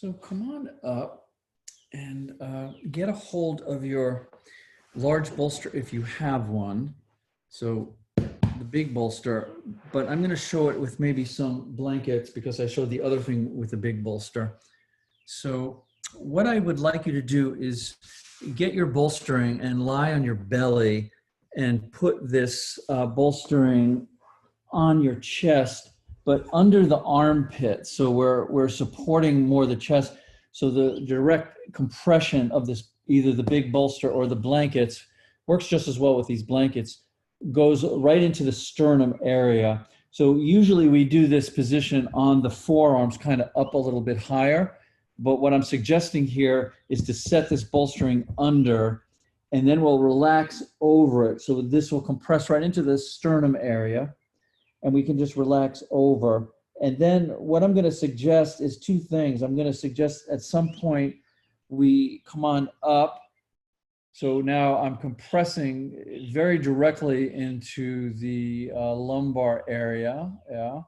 So come on up And get a hold of your large bolster if you have one. So the big bolster, but I'm going to show it with maybe some blankets because I showed the other thing with the big bolster. So what I would like you to do is get your bolstering and lie on your belly and put this bolstering on your chest, but under the armpit. So we're supporting more the chest. So the direct compression of this, either the big bolster or the blankets, works just as well with these blankets, goes right into the sternum area. So usually we do this position on the forearms, kind of up a little bit higher. But what I'm suggesting here is to set this bolstering under, and then we'll relax over it. So this will compress right into the sternum area, and we can just relax over. And then what I'm going to suggest is two things. I'm going to suggest at some point we come on up. So now I'm compressing very directly into the lumbar area. Yeah.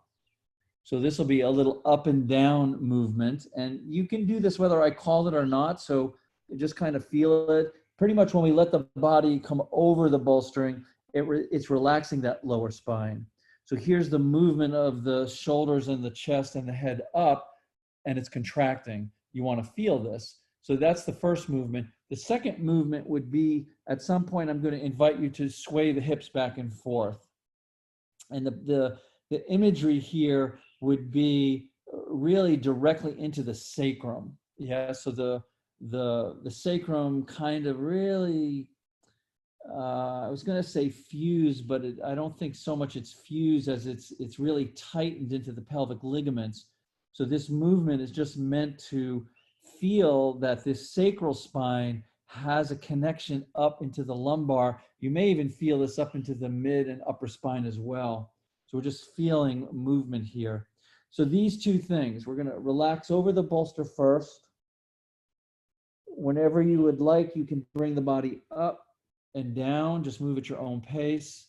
So this will be a little up and down movement. And you can do this whether I call it or not. So just kind of feel it. Pretty much when we let the body come over the bolstering, it's relaxing that lower spine. So here's the movement of the shoulders and the chest and the head up, and it's contracting. You want to feel this. So that's the first movement. The second movement would be, at some point, I'm going to invite you to sway the hips back and forth. And the imagery here would be really directly into the sacrum. Yeah, so the sacrum kind of really, I was going to say fused, but I don't think so much it's fused as it's really tightened into the pelvic ligaments. So this movement is just meant to feel that this sacral spine has a connection up into the lumbar. You may even feel this up into the mid and upper spine as well. So we're just feeling movement here. So these two things, we're going to relax over the bolster first. Whenever you would like, you can bring the body up and down, just move at your own pace.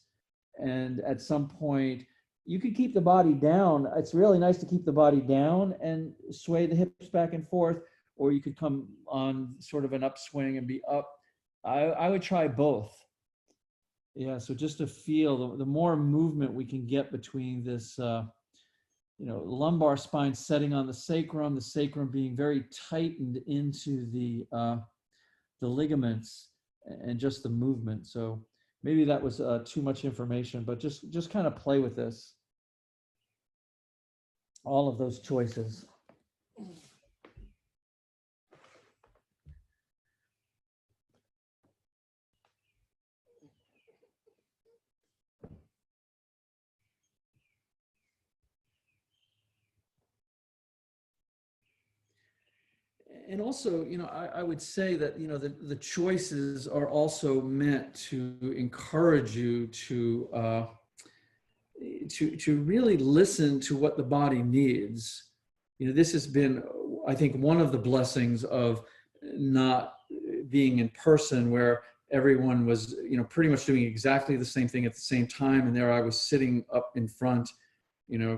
And at some point, you could keep the body down. It's really nice to keep the body down and sway the hips back and forth, or you could come on sort of an upswing and be up. I would try both. Yeah, so just to feel the more movement we can get between this, lumbar spine setting on the sacrum being very tightened into the ligaments, and just the movement. So maybe that was too much information, but just kind of play with this. All of those choices. And also, I would say that, the choices are also meant to encourage you to really listen to what the body needs. This has been, I think, one of the blessings of not being in person, where everyone was, pretty much doing exactly the same thing at the same time. And there I was sitting up in front,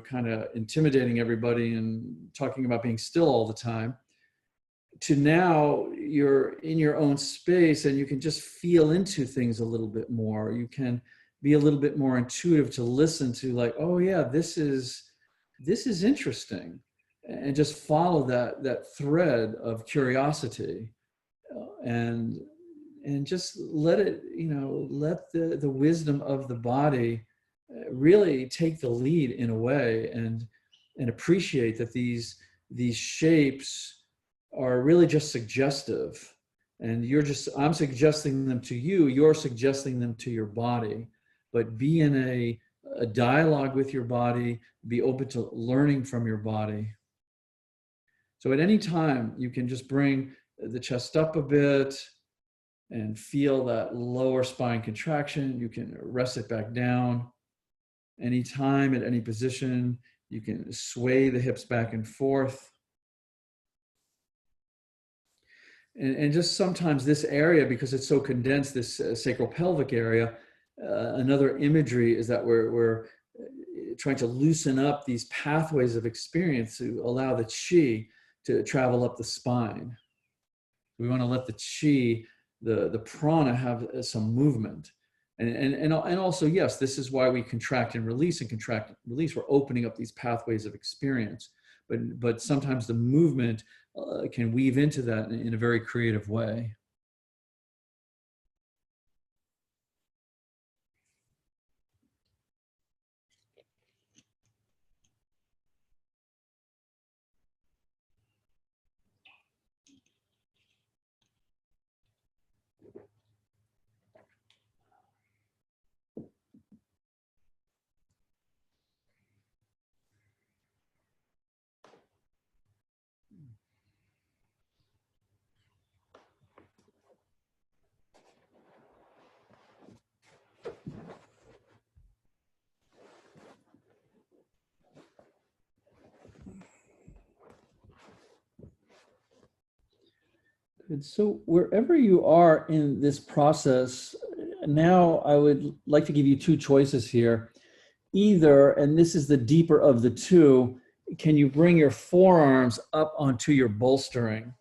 kind of intimidating everybody and talking about being still all the time, to now you're in your own space and you can just feel into things a little bit more. You can be a little bit more intuitive to listen to, like, oh yeah, this is interesting, and just follow that thread of curiosity, and just let it, let the wisdom of the body really take the lead in a way, and appreciate that these shapes are really just suggestive, and I'm suggesting them to you, you're suggesting them to your body. But be in a dialogue with your body, be open to learning from your body. So at any time, you can just bring the chest up a bit and feel that lower spine contraction. You can rest it back down. Anytime, at any position, you can sway the hips back and forth. And just sometimes this area, because it's so condensed, this sacral pelvic area, another imagery is that we're trying to loosen up these pathways of experience to allow the chi to travel up the spine. We want to let the chi, the prana, have some movement. And also, yes, this is why we contract and release, and contract and release. We're opening up these pathways of experience. But sometimes the movement can weave into that in a very creative way. Good. So wherever you are in this process, now I would like to give you two choices here. Either, and this is the deeper of the two, can you bring your forearms up onto your bolstering?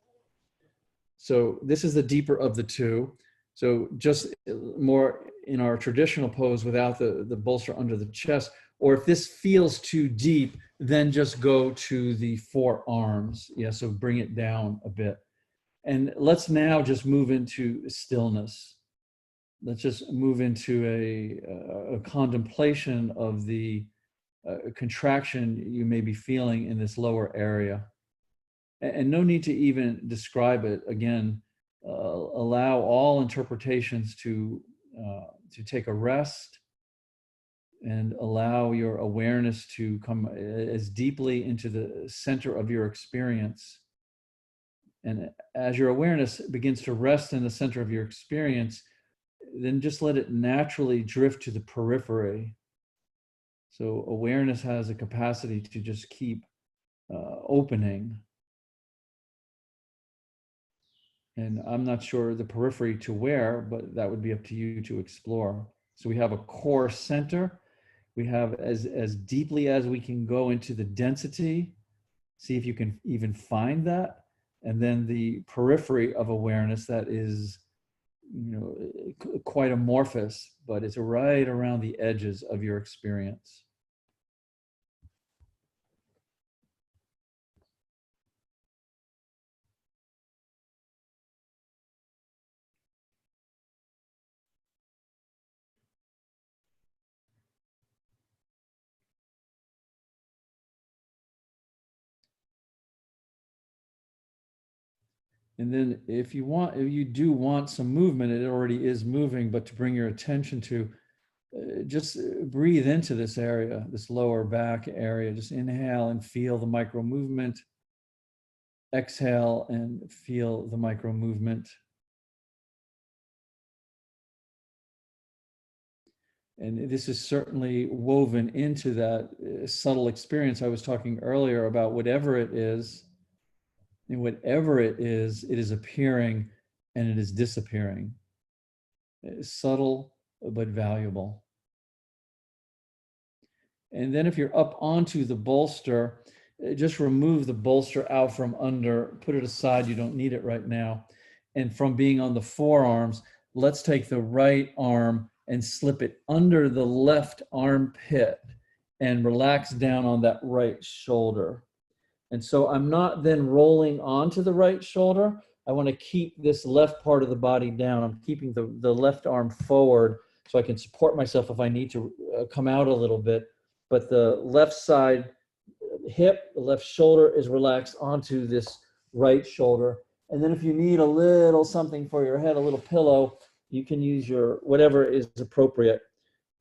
So this is the deeper of the two. So just more in our traditional pose without the bolster under the chest. Or if this feels too deep, then just go to the forearms. Yeah, so bring it down a bit. And let's now just move into stillness. Let's just move into a contemplation of the contraction you may be feeling in this lower area. And no need to even describe it. Again, allow all interpretations to take a rest, and allow your awareness to come as deeply into the center of your experience. And as your awareness begins to rest in the center of your experience, then just let it naturally drift to the periphery. So awareness has a capacity to just keep opening. And I'm not sure the periphery to where, but that would be up to you to explore. So we have a core center. We have as deeply as we can go into the density. See if you can even find that. And then the periphery of awareness that is, quite amorphous, but it's right around the edges of your experience. And then if you do want some movement, it already is moving, but to bring your attention to, just breathe into this area, this lower back area. Just inhale and feel the micro movement. Exhale and feel the micro movement. And this is certainly woven into that subtle experience I was talking earlier about. Whatever it is, and whatever it is appearing and it is disappearing. It's subtle, but valuable. And then if you're up onto the bolster, just remove the bolster out from under, put it aside, you don't need it right now. And from being on the forearms, let's take the right arm and slip it under the left armpit and relax down on that right shoulder. And so I'm not then rolling onto the right shoulder. I want to keep this left part of the body down. I'm keeping the left arm forward so I can support myself if I need to come out a little bit. But the left side hip, the left shoulder is relaxed onto this right shoulder. And then if you need a little something for your head, a little pillow, you can use your whatever is appropriate.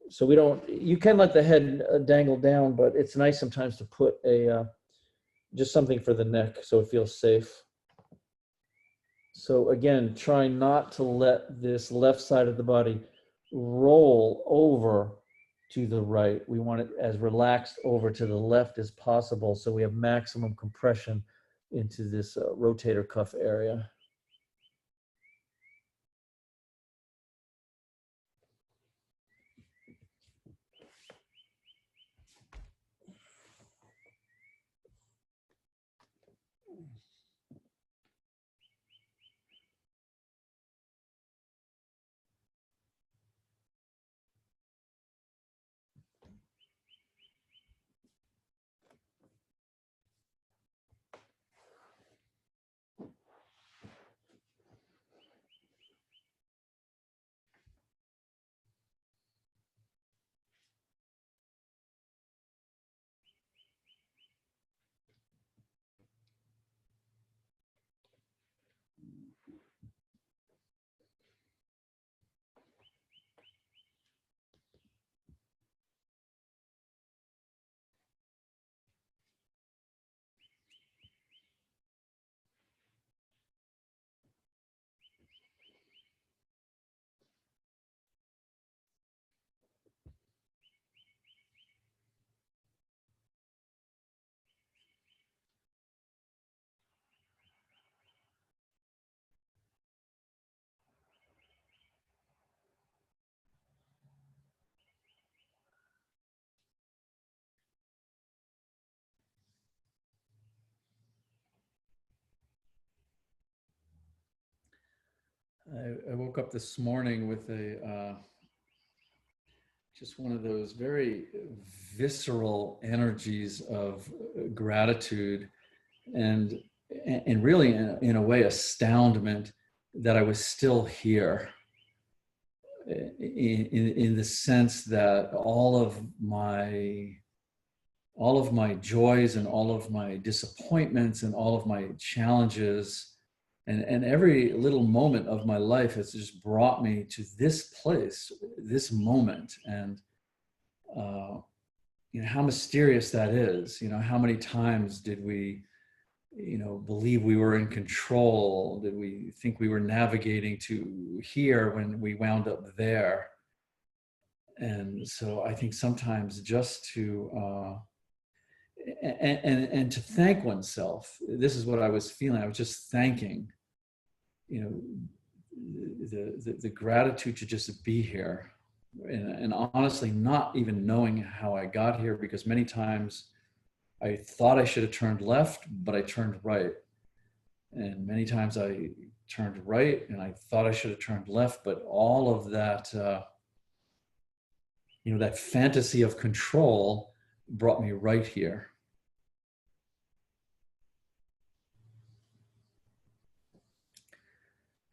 So you can let the head dangle down, but it's nice sometimes to put just something for the neck so it feels safe. So again, try not to let this left side of the body roll over to the right. We want it as relaxed over to the left as possible so we have maximum compression into this rotator cuff area. I woke up this morning with just one of those very visceral energies of gratitude and and really in a way astoundment that I was still here, in the sense that all of my joys and all of my disappointments and all of my challenges and every little moment of my life has just brought me to this place, this moment. And how mysterious that is. How many times did we believe we were in control? Did we think we were navigating to here when we wound up there? And so I think sometimes just to and to thank oneself. This is what I was feeling. I was just thanking, the gratitude to just be here, and honestly, not even knowing how I got here, because many times I thought I should have turned left, but I turned right, and many times I turned right, and I thought I should have turned left, but all of that, that fantasy of control brought me right here.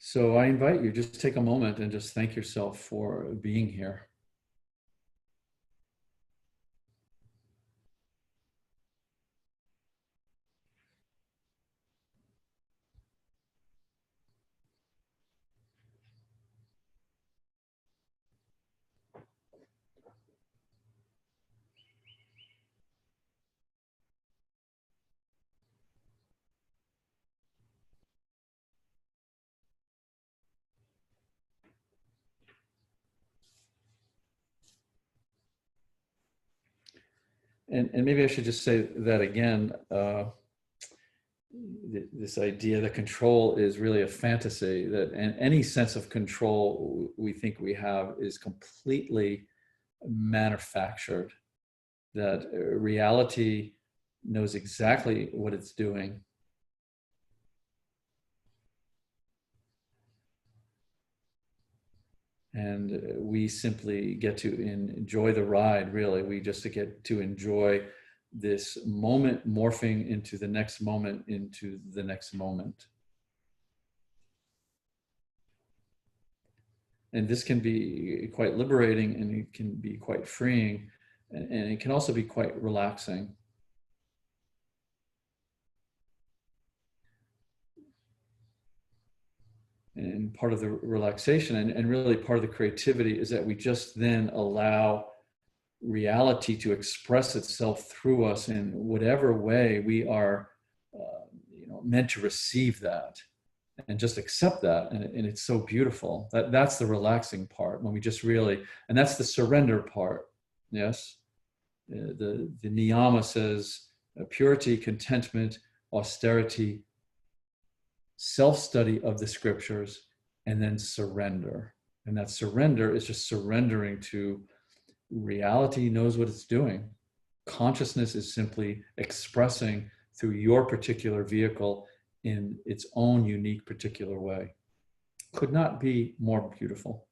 So I invite you, just take a moment and just thank yourself for being here. And maybe I should just say that again, this idea that control is really a fantasy, that any sense of control we think we have is completely manufactured, that reality knows exactly what it's doing. And we simply get to enjoy the ride, really. We just get to enjoy this moment morphing into the next moment, into the next moment. And this can be quite liberating, and it can be quite freeing, and it can also be quite relaxing. And part of the relaxation and really part of the creativity is that we just then allow reality to express itself through us in whatever way we are meant to receive that, and just accept that. And it's so beautiful. That's the relaxing part, when we just really, and that's the surrender part. Yes. The niyama says purity, contentment, austerity, self-study of the scriptures, and then surrender. And that surrender is just surrendering to reality knows what it's doing. Consciousness is simply expressing through your particular vehicle in its own unique particular way. Could not be more beautiful.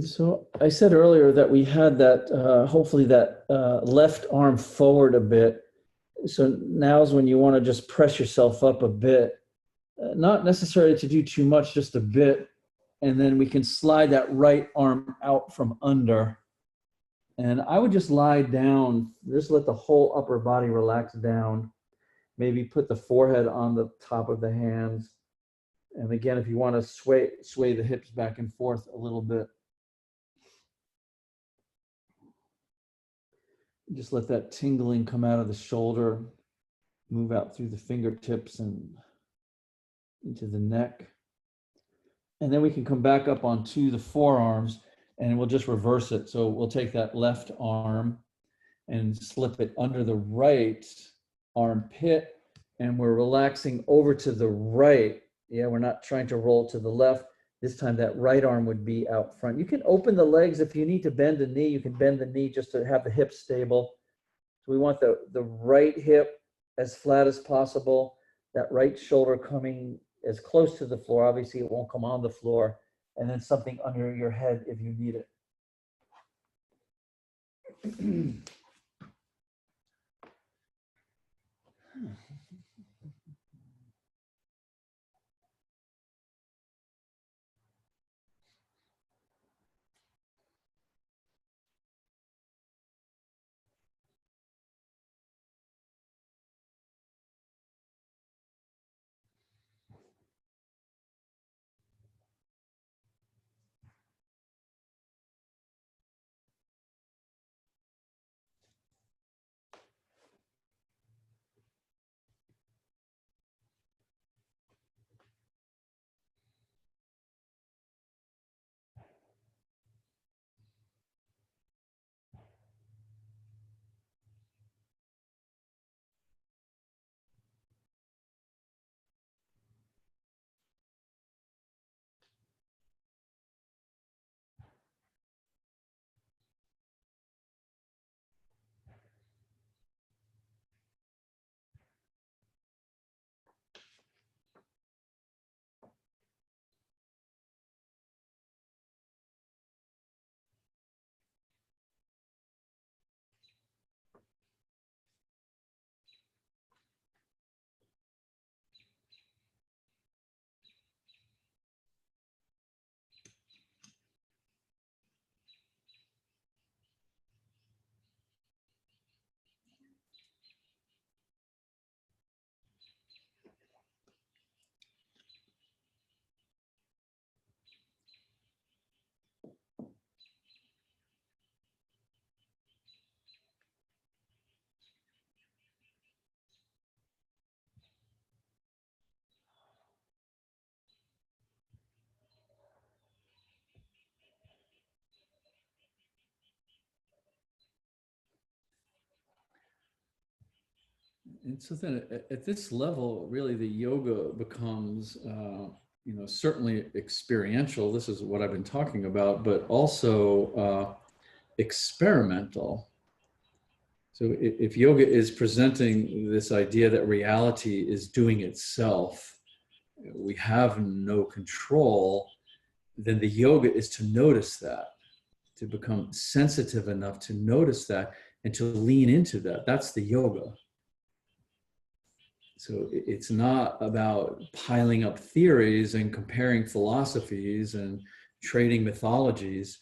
So I said earlier that we had that, hopefully that left arm forward a bit. So now's when you want to just press yourself up a bit, not necessarily to do too much, just a bit. And then we can slide that right arm out from under. And I would just lie down, just let the whole upper body relax down. Maybe put the forehead on the top of the hands. And again, if you want to sway the hips back and forth a little bit. Just let that tingling come out of the shoulder, move out through the fingertips and into the neck. And then we can come back up onto the forearms and we'll just reverse it. So we'll take that left arm and slip it under the right armpit, and we're relaxing over to the right. Yeah, we're not trying to roll to the left. This time that right arm would be out front. You can open the legs if you need to bend the knee. You can bend the knee just to have the hips stable. So we want the right hip as flat as possible, that right shoulder coming as close to the floor. Obviously, it won't come on the floor. And then something under your head if you need it. And so then at this level, really the yoga becomes, certainly experiential. This is what I've been talking about, but also experimental. So if yoga is presenting this idea that reality is doing itself, we have no control, then the yoga is to notice that, to become sensitive enough to notice that and to lean into that. That's the yoga. So it's not about piling up theories and comparing philosophies and trading mythologies.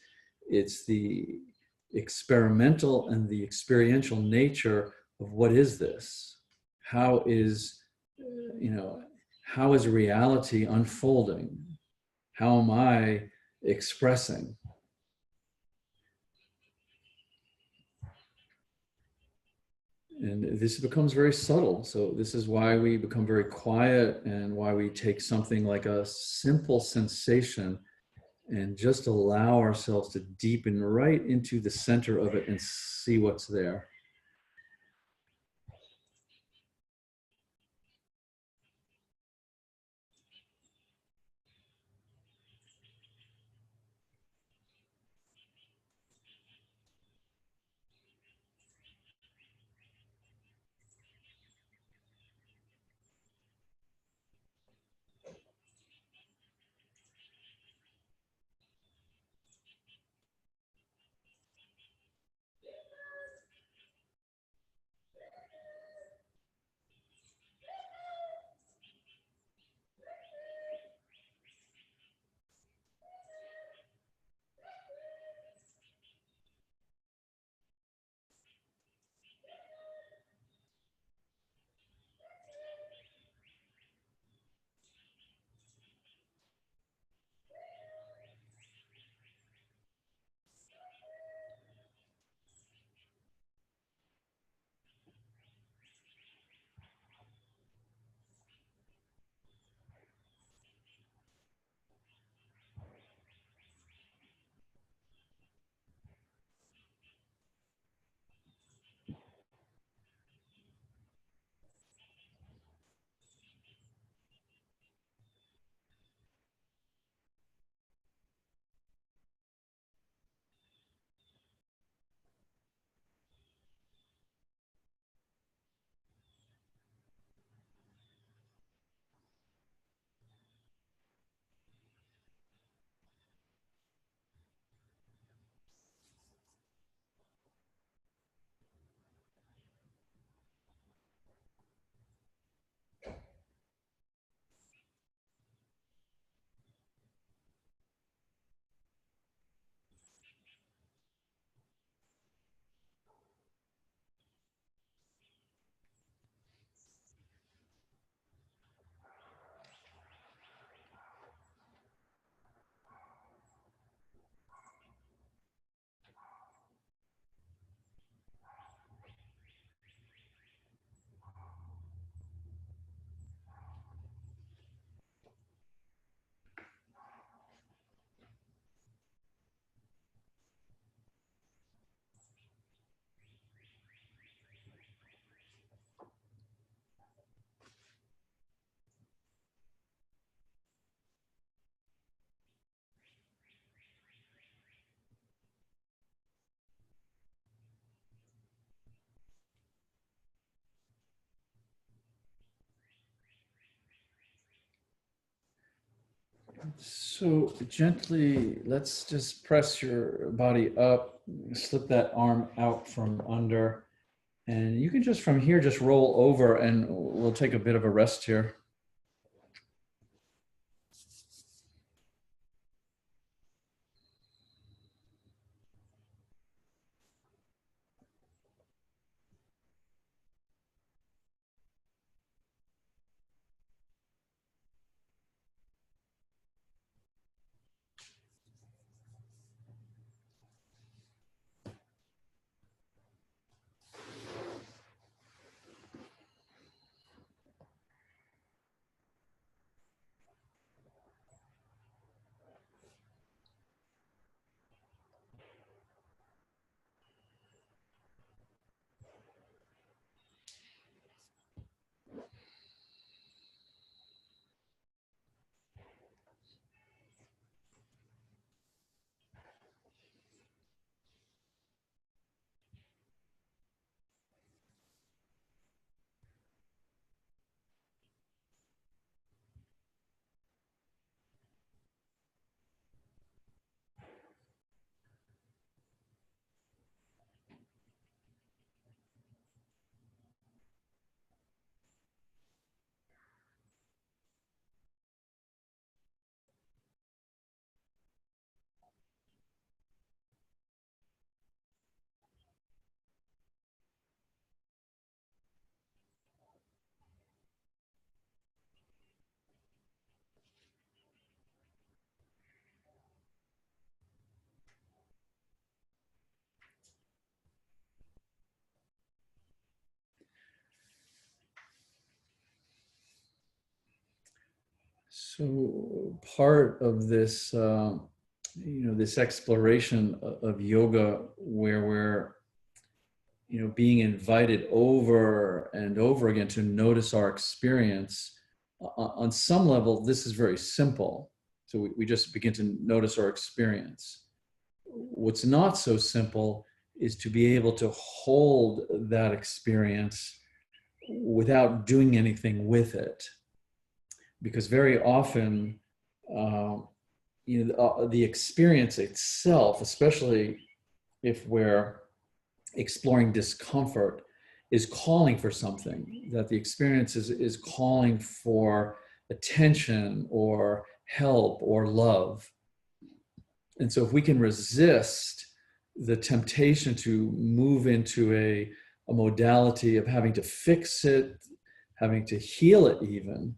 It's the experimental and the experiential nature of what is this? How is, how is reality unfolding? How am I expressing? And this becomes very subtle. So this is why we become very quiet and why we take something like a simple sensation and just allow ourselves to deepen right into the center of it and see what's there. So gently, let's just press your body up, slip that arm out from under, and you can just from here just roll over, and we'll take a bit of a rest here. So part of this, this exploration of yoga, where we're, being invited over and over again to notice our experience. On some level, this is very simple. So we just begin to notice our experience. What's not so simple is to be able to hold that experience without doing anything with it. Because very often, the experience itself, especially if we're exploring discomfort, is calling for something, that the experience is calling for attention or help or love. And so if we can resist the temptation to move into a modality of having to fix it, having to heal it even,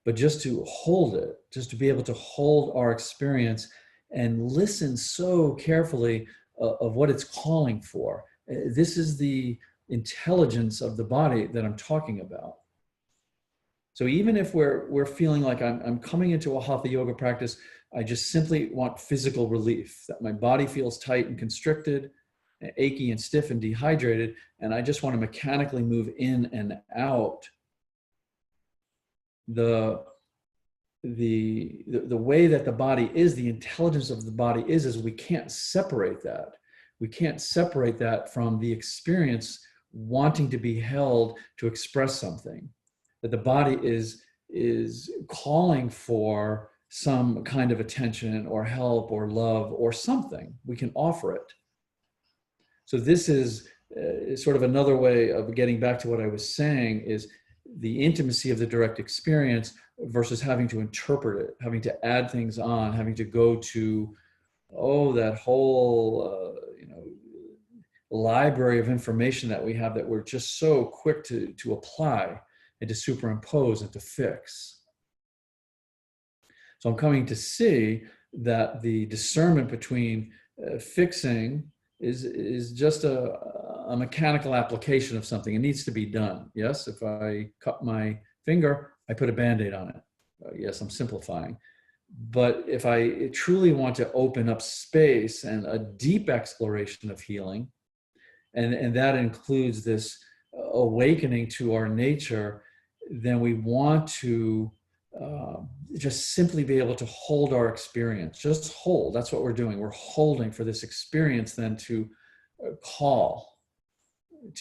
but just to hold it, just to be able to hold our experience and listen so carefully of what it's calling for. This is the intelligence of the body that I'm talking about. So even if we're feeling like I'm coming into a hatha yoga practice, I just simply want physical relief, that my body feels tight and constricted, achy and stiff and dehydrated, and I just want to mechanically move in and out. The way that the body is, the intelligence of the body is we can't separate that. We can't separate that from the experience wanting to be held to express something. That the body is calling for some kind of attention or help or love or something. We can offer it. So this is sort of another way of getting back to what I was saying, is the intimacy of the direct experience versus having to interpret it, having to add things on, having to go to, that whole, library of information that we have that we're just so quick to apply and to superimpose and to fix. So I'm coming to see that the discernment between fixing is just a mechanical application of something. It needs to be done. Yes, if I cut my finger, I put a Band-Aid on it. Yes, I'm simplifying. But if I truly want to open up space and a deep exploration of healing, and that includes this awakening to our nature, then we want to just simply be able to hold our experience. Just hold. That's what we're doing. We're holding for this experience then to call,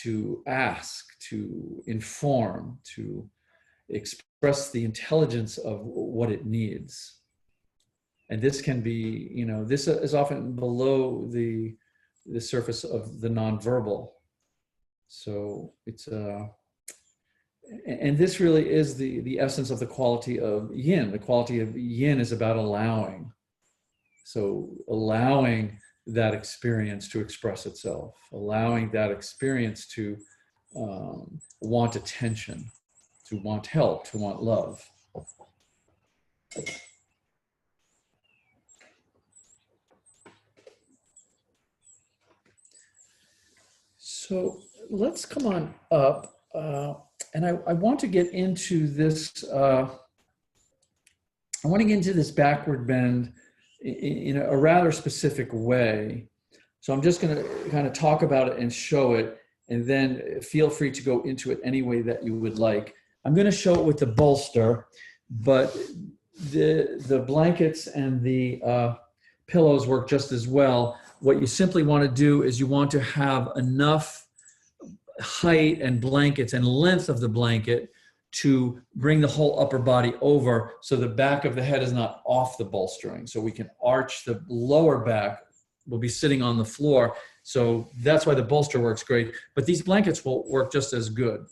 to ask, to inform, to express the intelligence of what it needs. And this can be, this is often below the surface of the nonverbal. So it's and this really is the essence of the quality of yin. The quality of yin is about allowing. So allowing that experience to express itself, allowing that experience to want attention, to want help, to want love. So let's come on up. And I want to get into this, I want to get into this backward bend in a rather specific way. So I'm just going to kind of talk about it and show it, and then feel free to go into it any way that you would like. I'm going to show it with the bolster, but the blankets and the pillows work just as well. What you simply want to do is you want to have enough height and blankets and length of the blanket to bring the whole upper body over so the back of the head is not off the bolstering. So we can arch the lower back. We'll be sitting on the floor. So that's why the bolster works great. But these blankets will work just as good.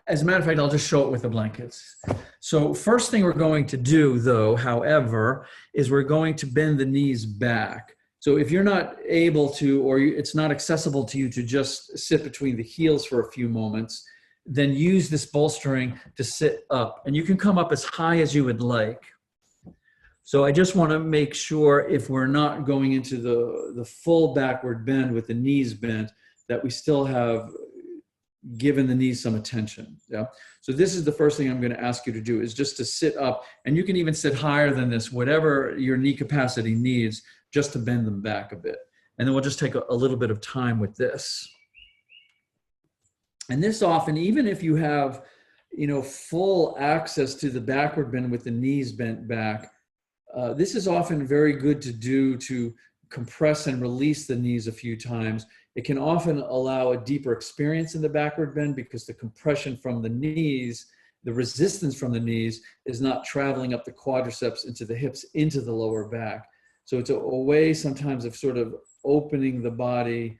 As a matter of fact, I'll just show it with the blankets. So first thing we're going to do, though, however, is we're going to bend the knees back. So if you're not able to, or it's not accessible to you to just sit between the heels for a few moments, then use this bolstering to sit up. And you can come up as high as you would like. So I just want to make sure, if we're not going into the full backward bend with the knees bent, that we still have given the knees some attention. Yeah. So this is the first thing I'm going to ask you to do, is just to sit up, and you can even sit higher than this, whatever your knee capacity needs, just to bend them back a bit. And then we'll just take a little bit of time with this. And this often, even if you have, full access to the backward bend with the knees bent back, this is often very good to do, to compress and release the knees a few times. It can often allow a deeper experience in the backward bend because the compression from the knees, the resistance from the knees, is not traveling up the quadriceps into the hips, into the lower back. So it's a way sometimes of sort of opening the body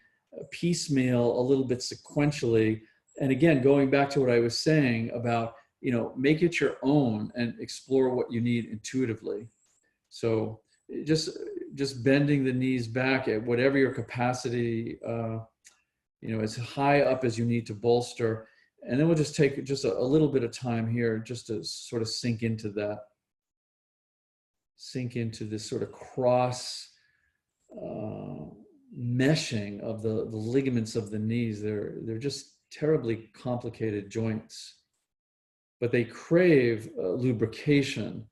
piecemeal, a little bit sequentially. And again, going back to what I was saying about, make it your own and explore what you need intuitively. So just bending the knees back at whatever your capacity, as high up as you need to bolster. And then we'll just take just a little bit of time here just to sort of sink into that. Sink into this sort of cross meshing of the ligaments of the knees. They're just terribly complicated joints, but they crave lubrication.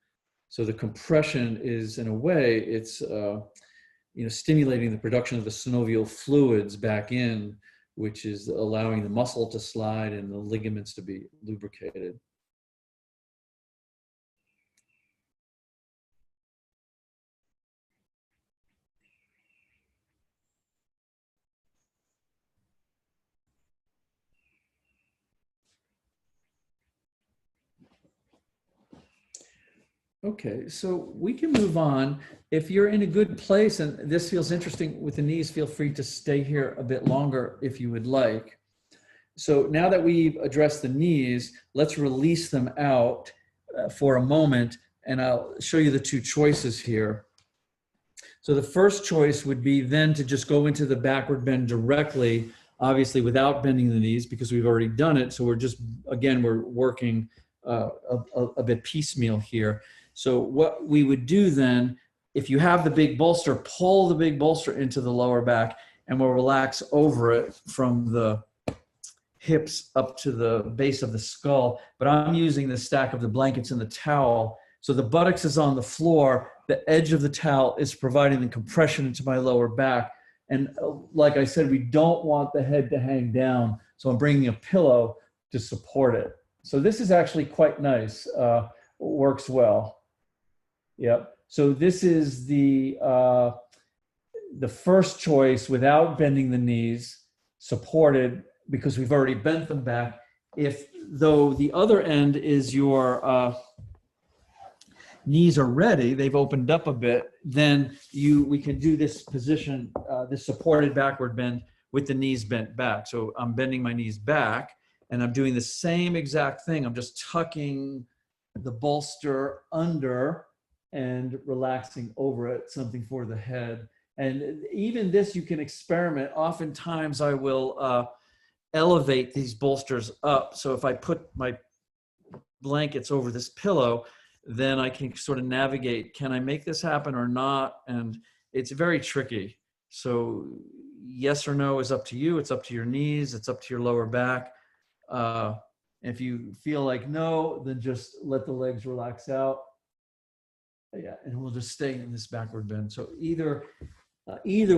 So the compression is, in a way, it's stimulating the production of the synovial fluids back in, which is allowing the muscle to slide and the ligaments to be lubricated. Okay, so we can move on. If you're in a good place and this feels interesting with the knees, feel free to stay here a bit longer if you would like. So now that we've addressed the knees, let's release them out for a moment, and I'll show you the two choices here. So the first choice would be then to just go into the backward bend directly, obviously without bending the knees because we've already done it. So we're just, again, we're working a bit piecemeal here. So what we would do then, if you have the big bolster, pull the big bolster into the lower back, and we'll relax over it from the hips up to the base of the skull. But I'm using the stack of the blankets and the towel. So the buttocks is on the floor. The edge of the towel is providing the compression into my lower back. And like I said, we don't want the head to hang down. So I'm bringing a pillow to support it. So this is actually quite nice, works well. Yep. So this is the first choice without bending the knees, supported because we've already bent them back. If though the other end is your knees are ready, they've opened up a bit, then we can do this position, this supported backward bend with the knees bent back. So I'm bending my knees back and I'm doing the same exact thing. I'm just tucking the bolster under and relaxing over it, something for the head. And even this, you can experiment. Oftentimes I will elevate these bolsters up. So if I put my blankets over this pillow, then I can sort of navigate, can I make this happen or not? And it's very tricky. So yes or no is up to you. It's up to your knees. It's up to your lower back. If you feel like no, then just let the legs relax out. Yeah, and we'll just stay in this backward bend. So either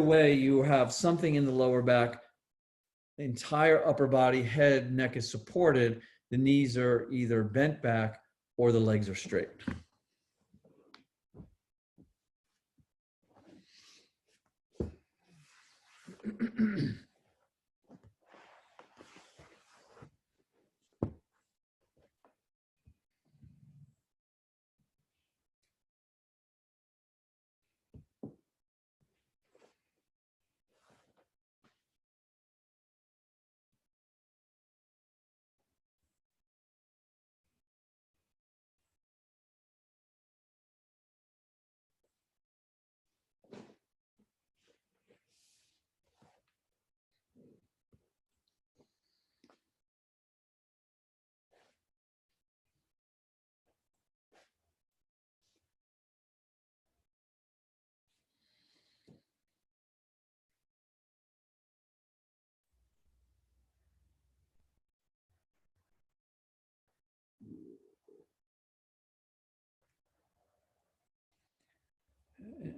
way, you have something in the lower back, entire upper body, head, neck is supported. The knees are either bent back or the legs are straight.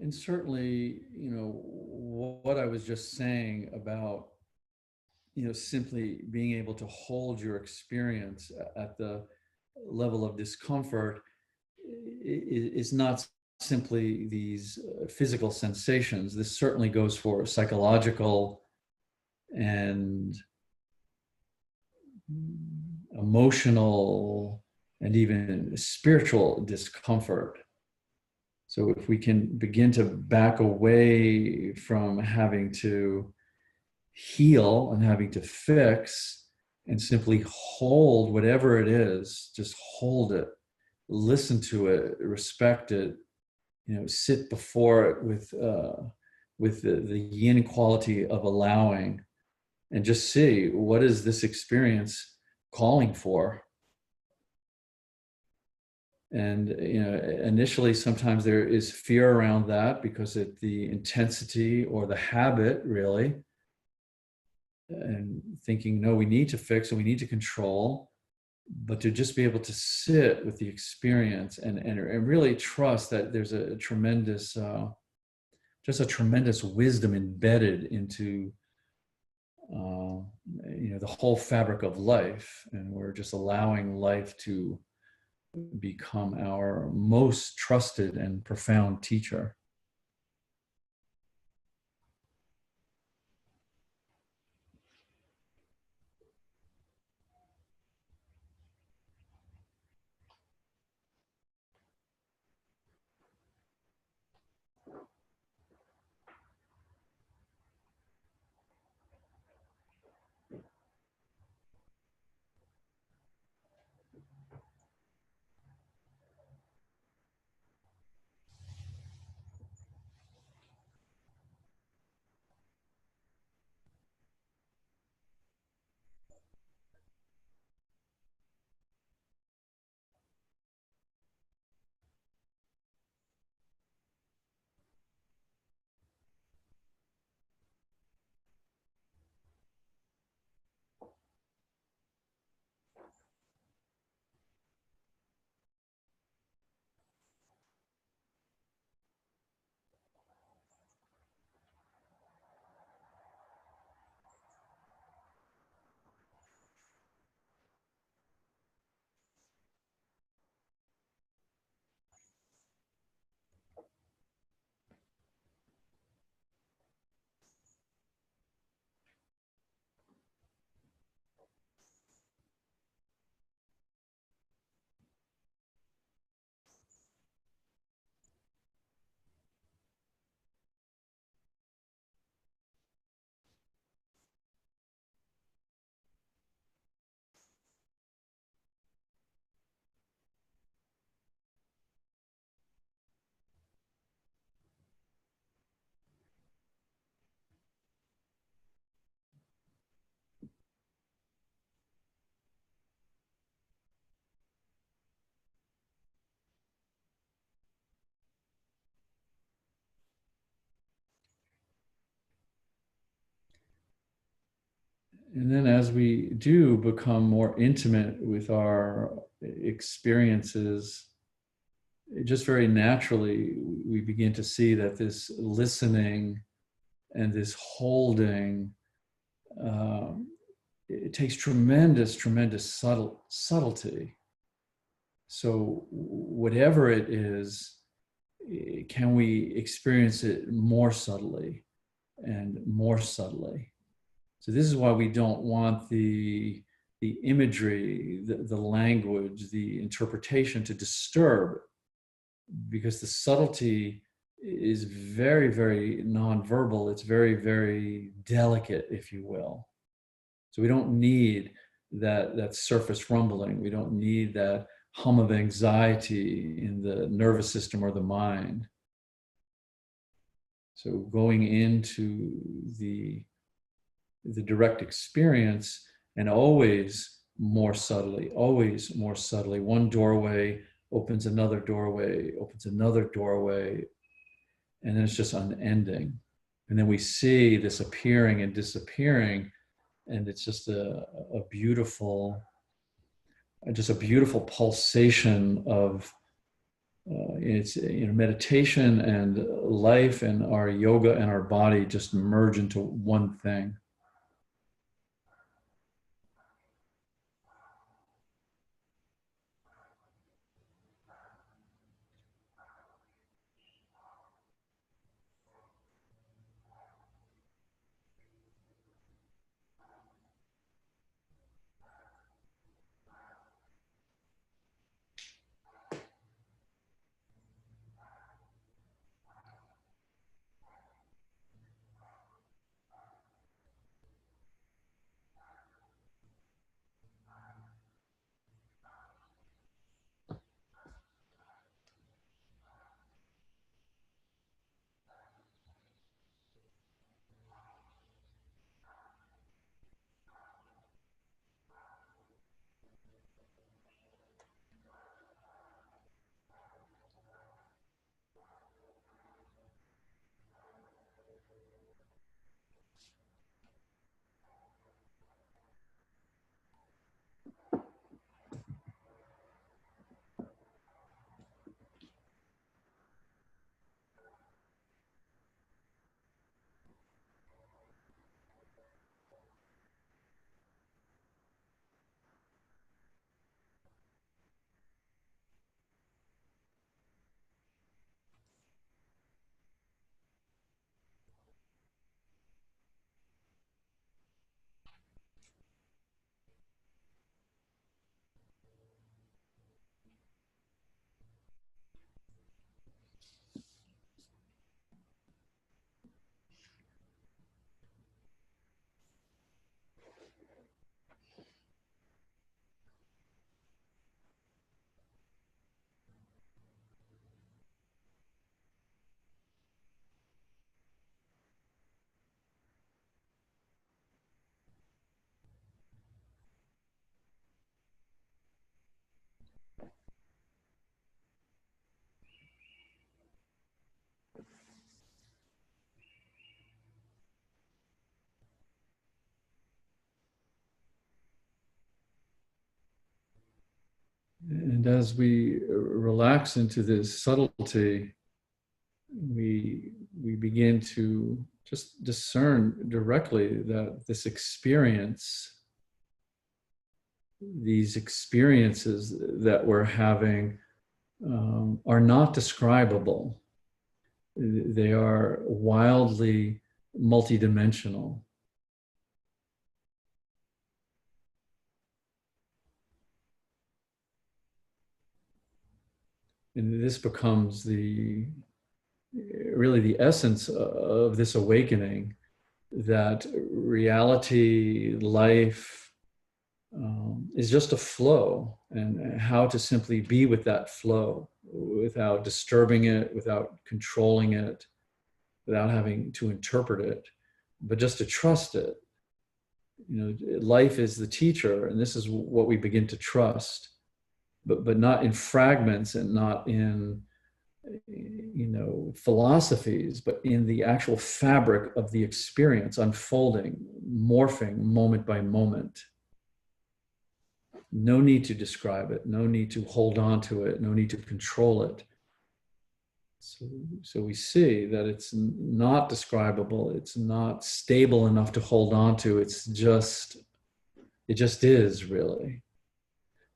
And certainly, what I was just saying about, simply being able to hold your experience at the level of discomfort is not simply these physical sensations. This certainly goes for psychological and emotional and even spiritual discomfort. So if we can begin to back away from having to heal and having to fix and simply hold whatever it is, just hold it, listen to it, respect it, sit before it with the yin quality of allowing, and just see, what is this experience calling for? And initially, sometimes there is fear around that because of the intensity or the habit, really, and thinking, no, we need to fix and we need to control. But to just be able to sit with the experience and really trust that there's a tremendous, just a tremendous wisdom embedded into the whole fabric of life, and we're just allowing life to become our most trusted and profound teacher. And then as we do become more intimate with our experiences, just very naturally, we begin to see that this listening and this holding, it takes tremendous, tremendous subtlety. So whatever it is, can we experience it more subtly and more subtly? So this is why we don't want the imagery, the language, the interpretation to disturb, because the subtlety is very, very nonverbal. It's very, very delicate, if you will. So we don't need that surface rumbling. We don't need that hum of anxiety in the nervous system or the mind. So going into the direct experience, and always more subtly, always more subtly. One doorway opens another doorway, opens another doorway, and then it's just unending. And then we see this appearing and disappearing, and it's just a beautiful, just a beautiful pulsation of it's, you know, meditation and life and our yoga and our body just merge into one thing. And as we relax into this subtlety, we begin to just discern directly that this experience, these experiences that we're having, are not describable. They are wildly multidimensional. And this becomes really the essence of this awakening, that reality, life, is just a flow, and how to simply be with that flow without disturbing it, without controlling it, without having to interpret it, but just to trust it. You know, life is the teacher, and this is what we begin to trust, but not in fragments and not in philosophies, but in the actual fabric of the experience unfolding, morphing moment by moment. No need to describe it, no need to hold on to it, no need to control it. So we see that it's not describable, it's not stable enough to hold on to, it just is, really.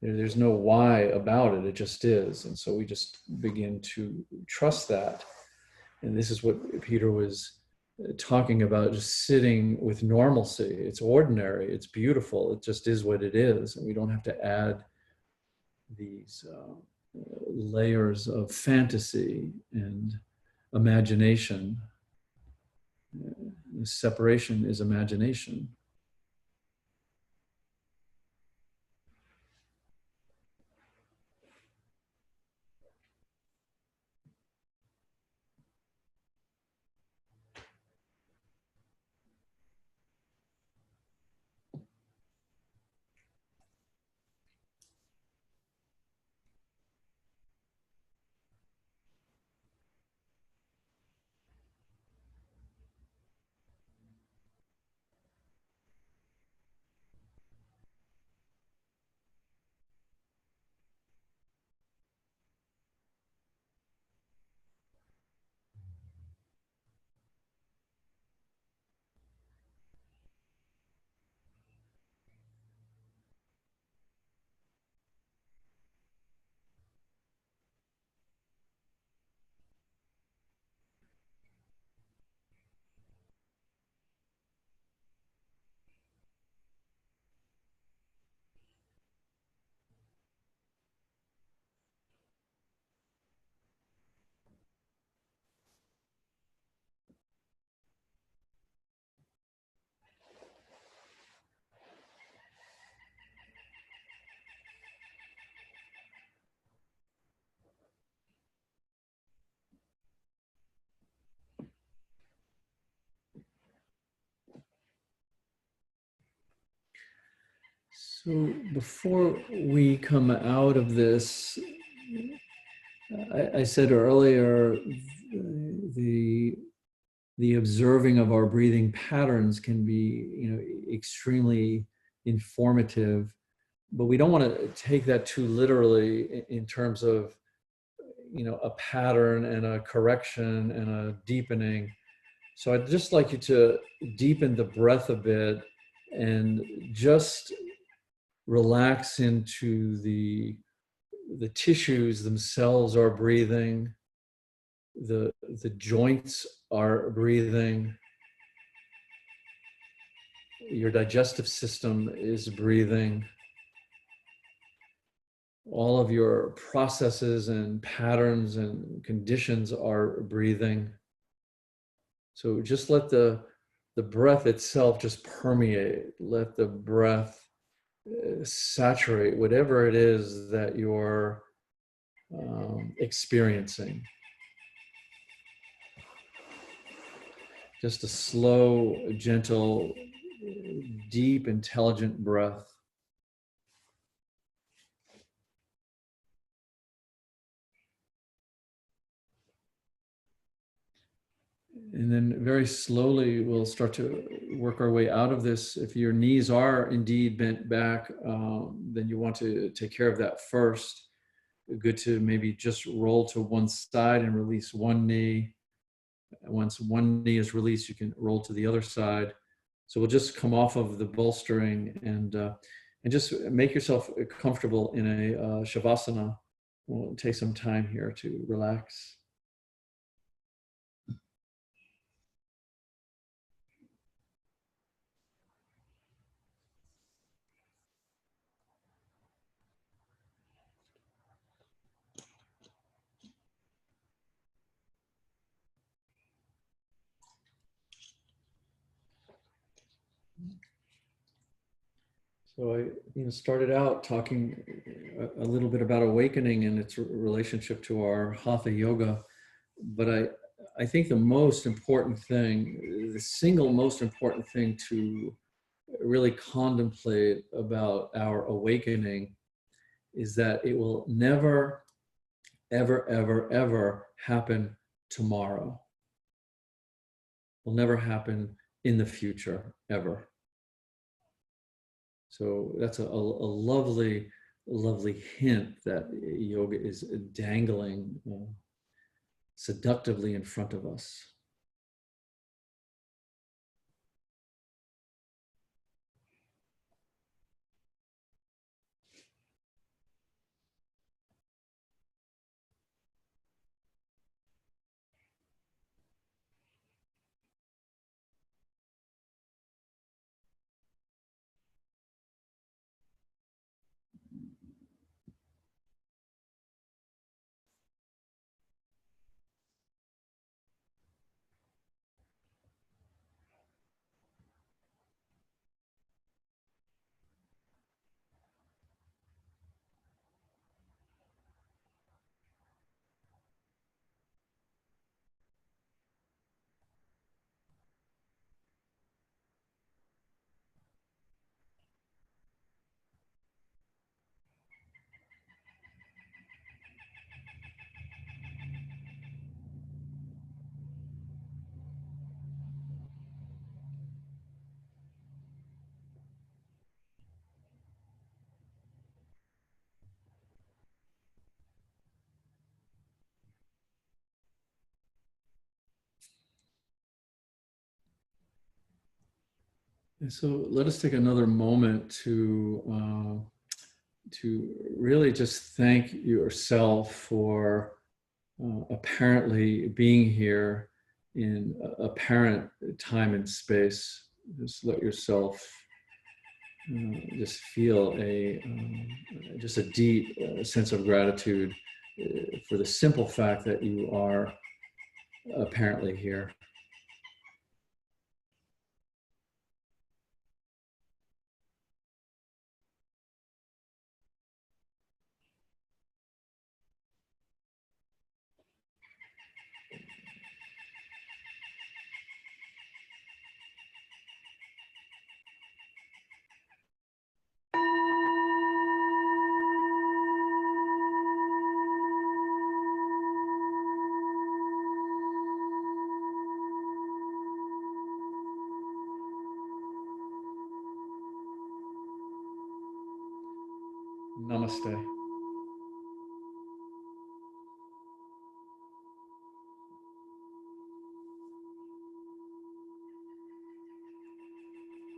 There's no why about it, it just is. And so we just begin to trust that. And this is what Peter was talking about, just sitting with normalcy. It's ordinary, it's beautiful, it just is what it is. And we don't have to add these layers of fantasy and imagination. Separation is imagination. So before we come out of this, I said earlier, the observing of our breathing patterns can be, extremely informative, but we don't want to take that too literally in terms of, a pattern and a correction and a deepening. So I'd just like you to deepen the breath a bit and just relax into the tissues themselves are breathing, the joints are breathing, your digestive system is breathing, all of your processes and patterns and conditions are breathing. So just let the breath itself just permeate, let the breath saturate whatever it is that you're experiencing. Just a slow, gentle, deep, intelligent breath. And then very slowly, we'll start to work our way out of this. If your knees are indeed bent back, then you want to take care of that first. Good to maybe just roll to one side and release one knee. Once one knee is released, you can roll to the other side. So we'll just come off of the bolstering and just make yourself comfortable in a shavasana. We'll take some time here to relax. So I started out talking a little bit about awakening and its relationship to our hatha yoga, but I think the most important thing, the single most important thing to really contemplate about our awakening is that it will never ever, ever, ever happen tomorrow. Will never happen in the future, ever. So that's a lovely, lovely hint that yoga is dangling seductively in front of us. And so let us take another moment to really just thank yourself for apparently being here in apparent time and space. Just let yourself just feel just a deep sense of gratitude for the simple fact that you are apparently here. Namaste.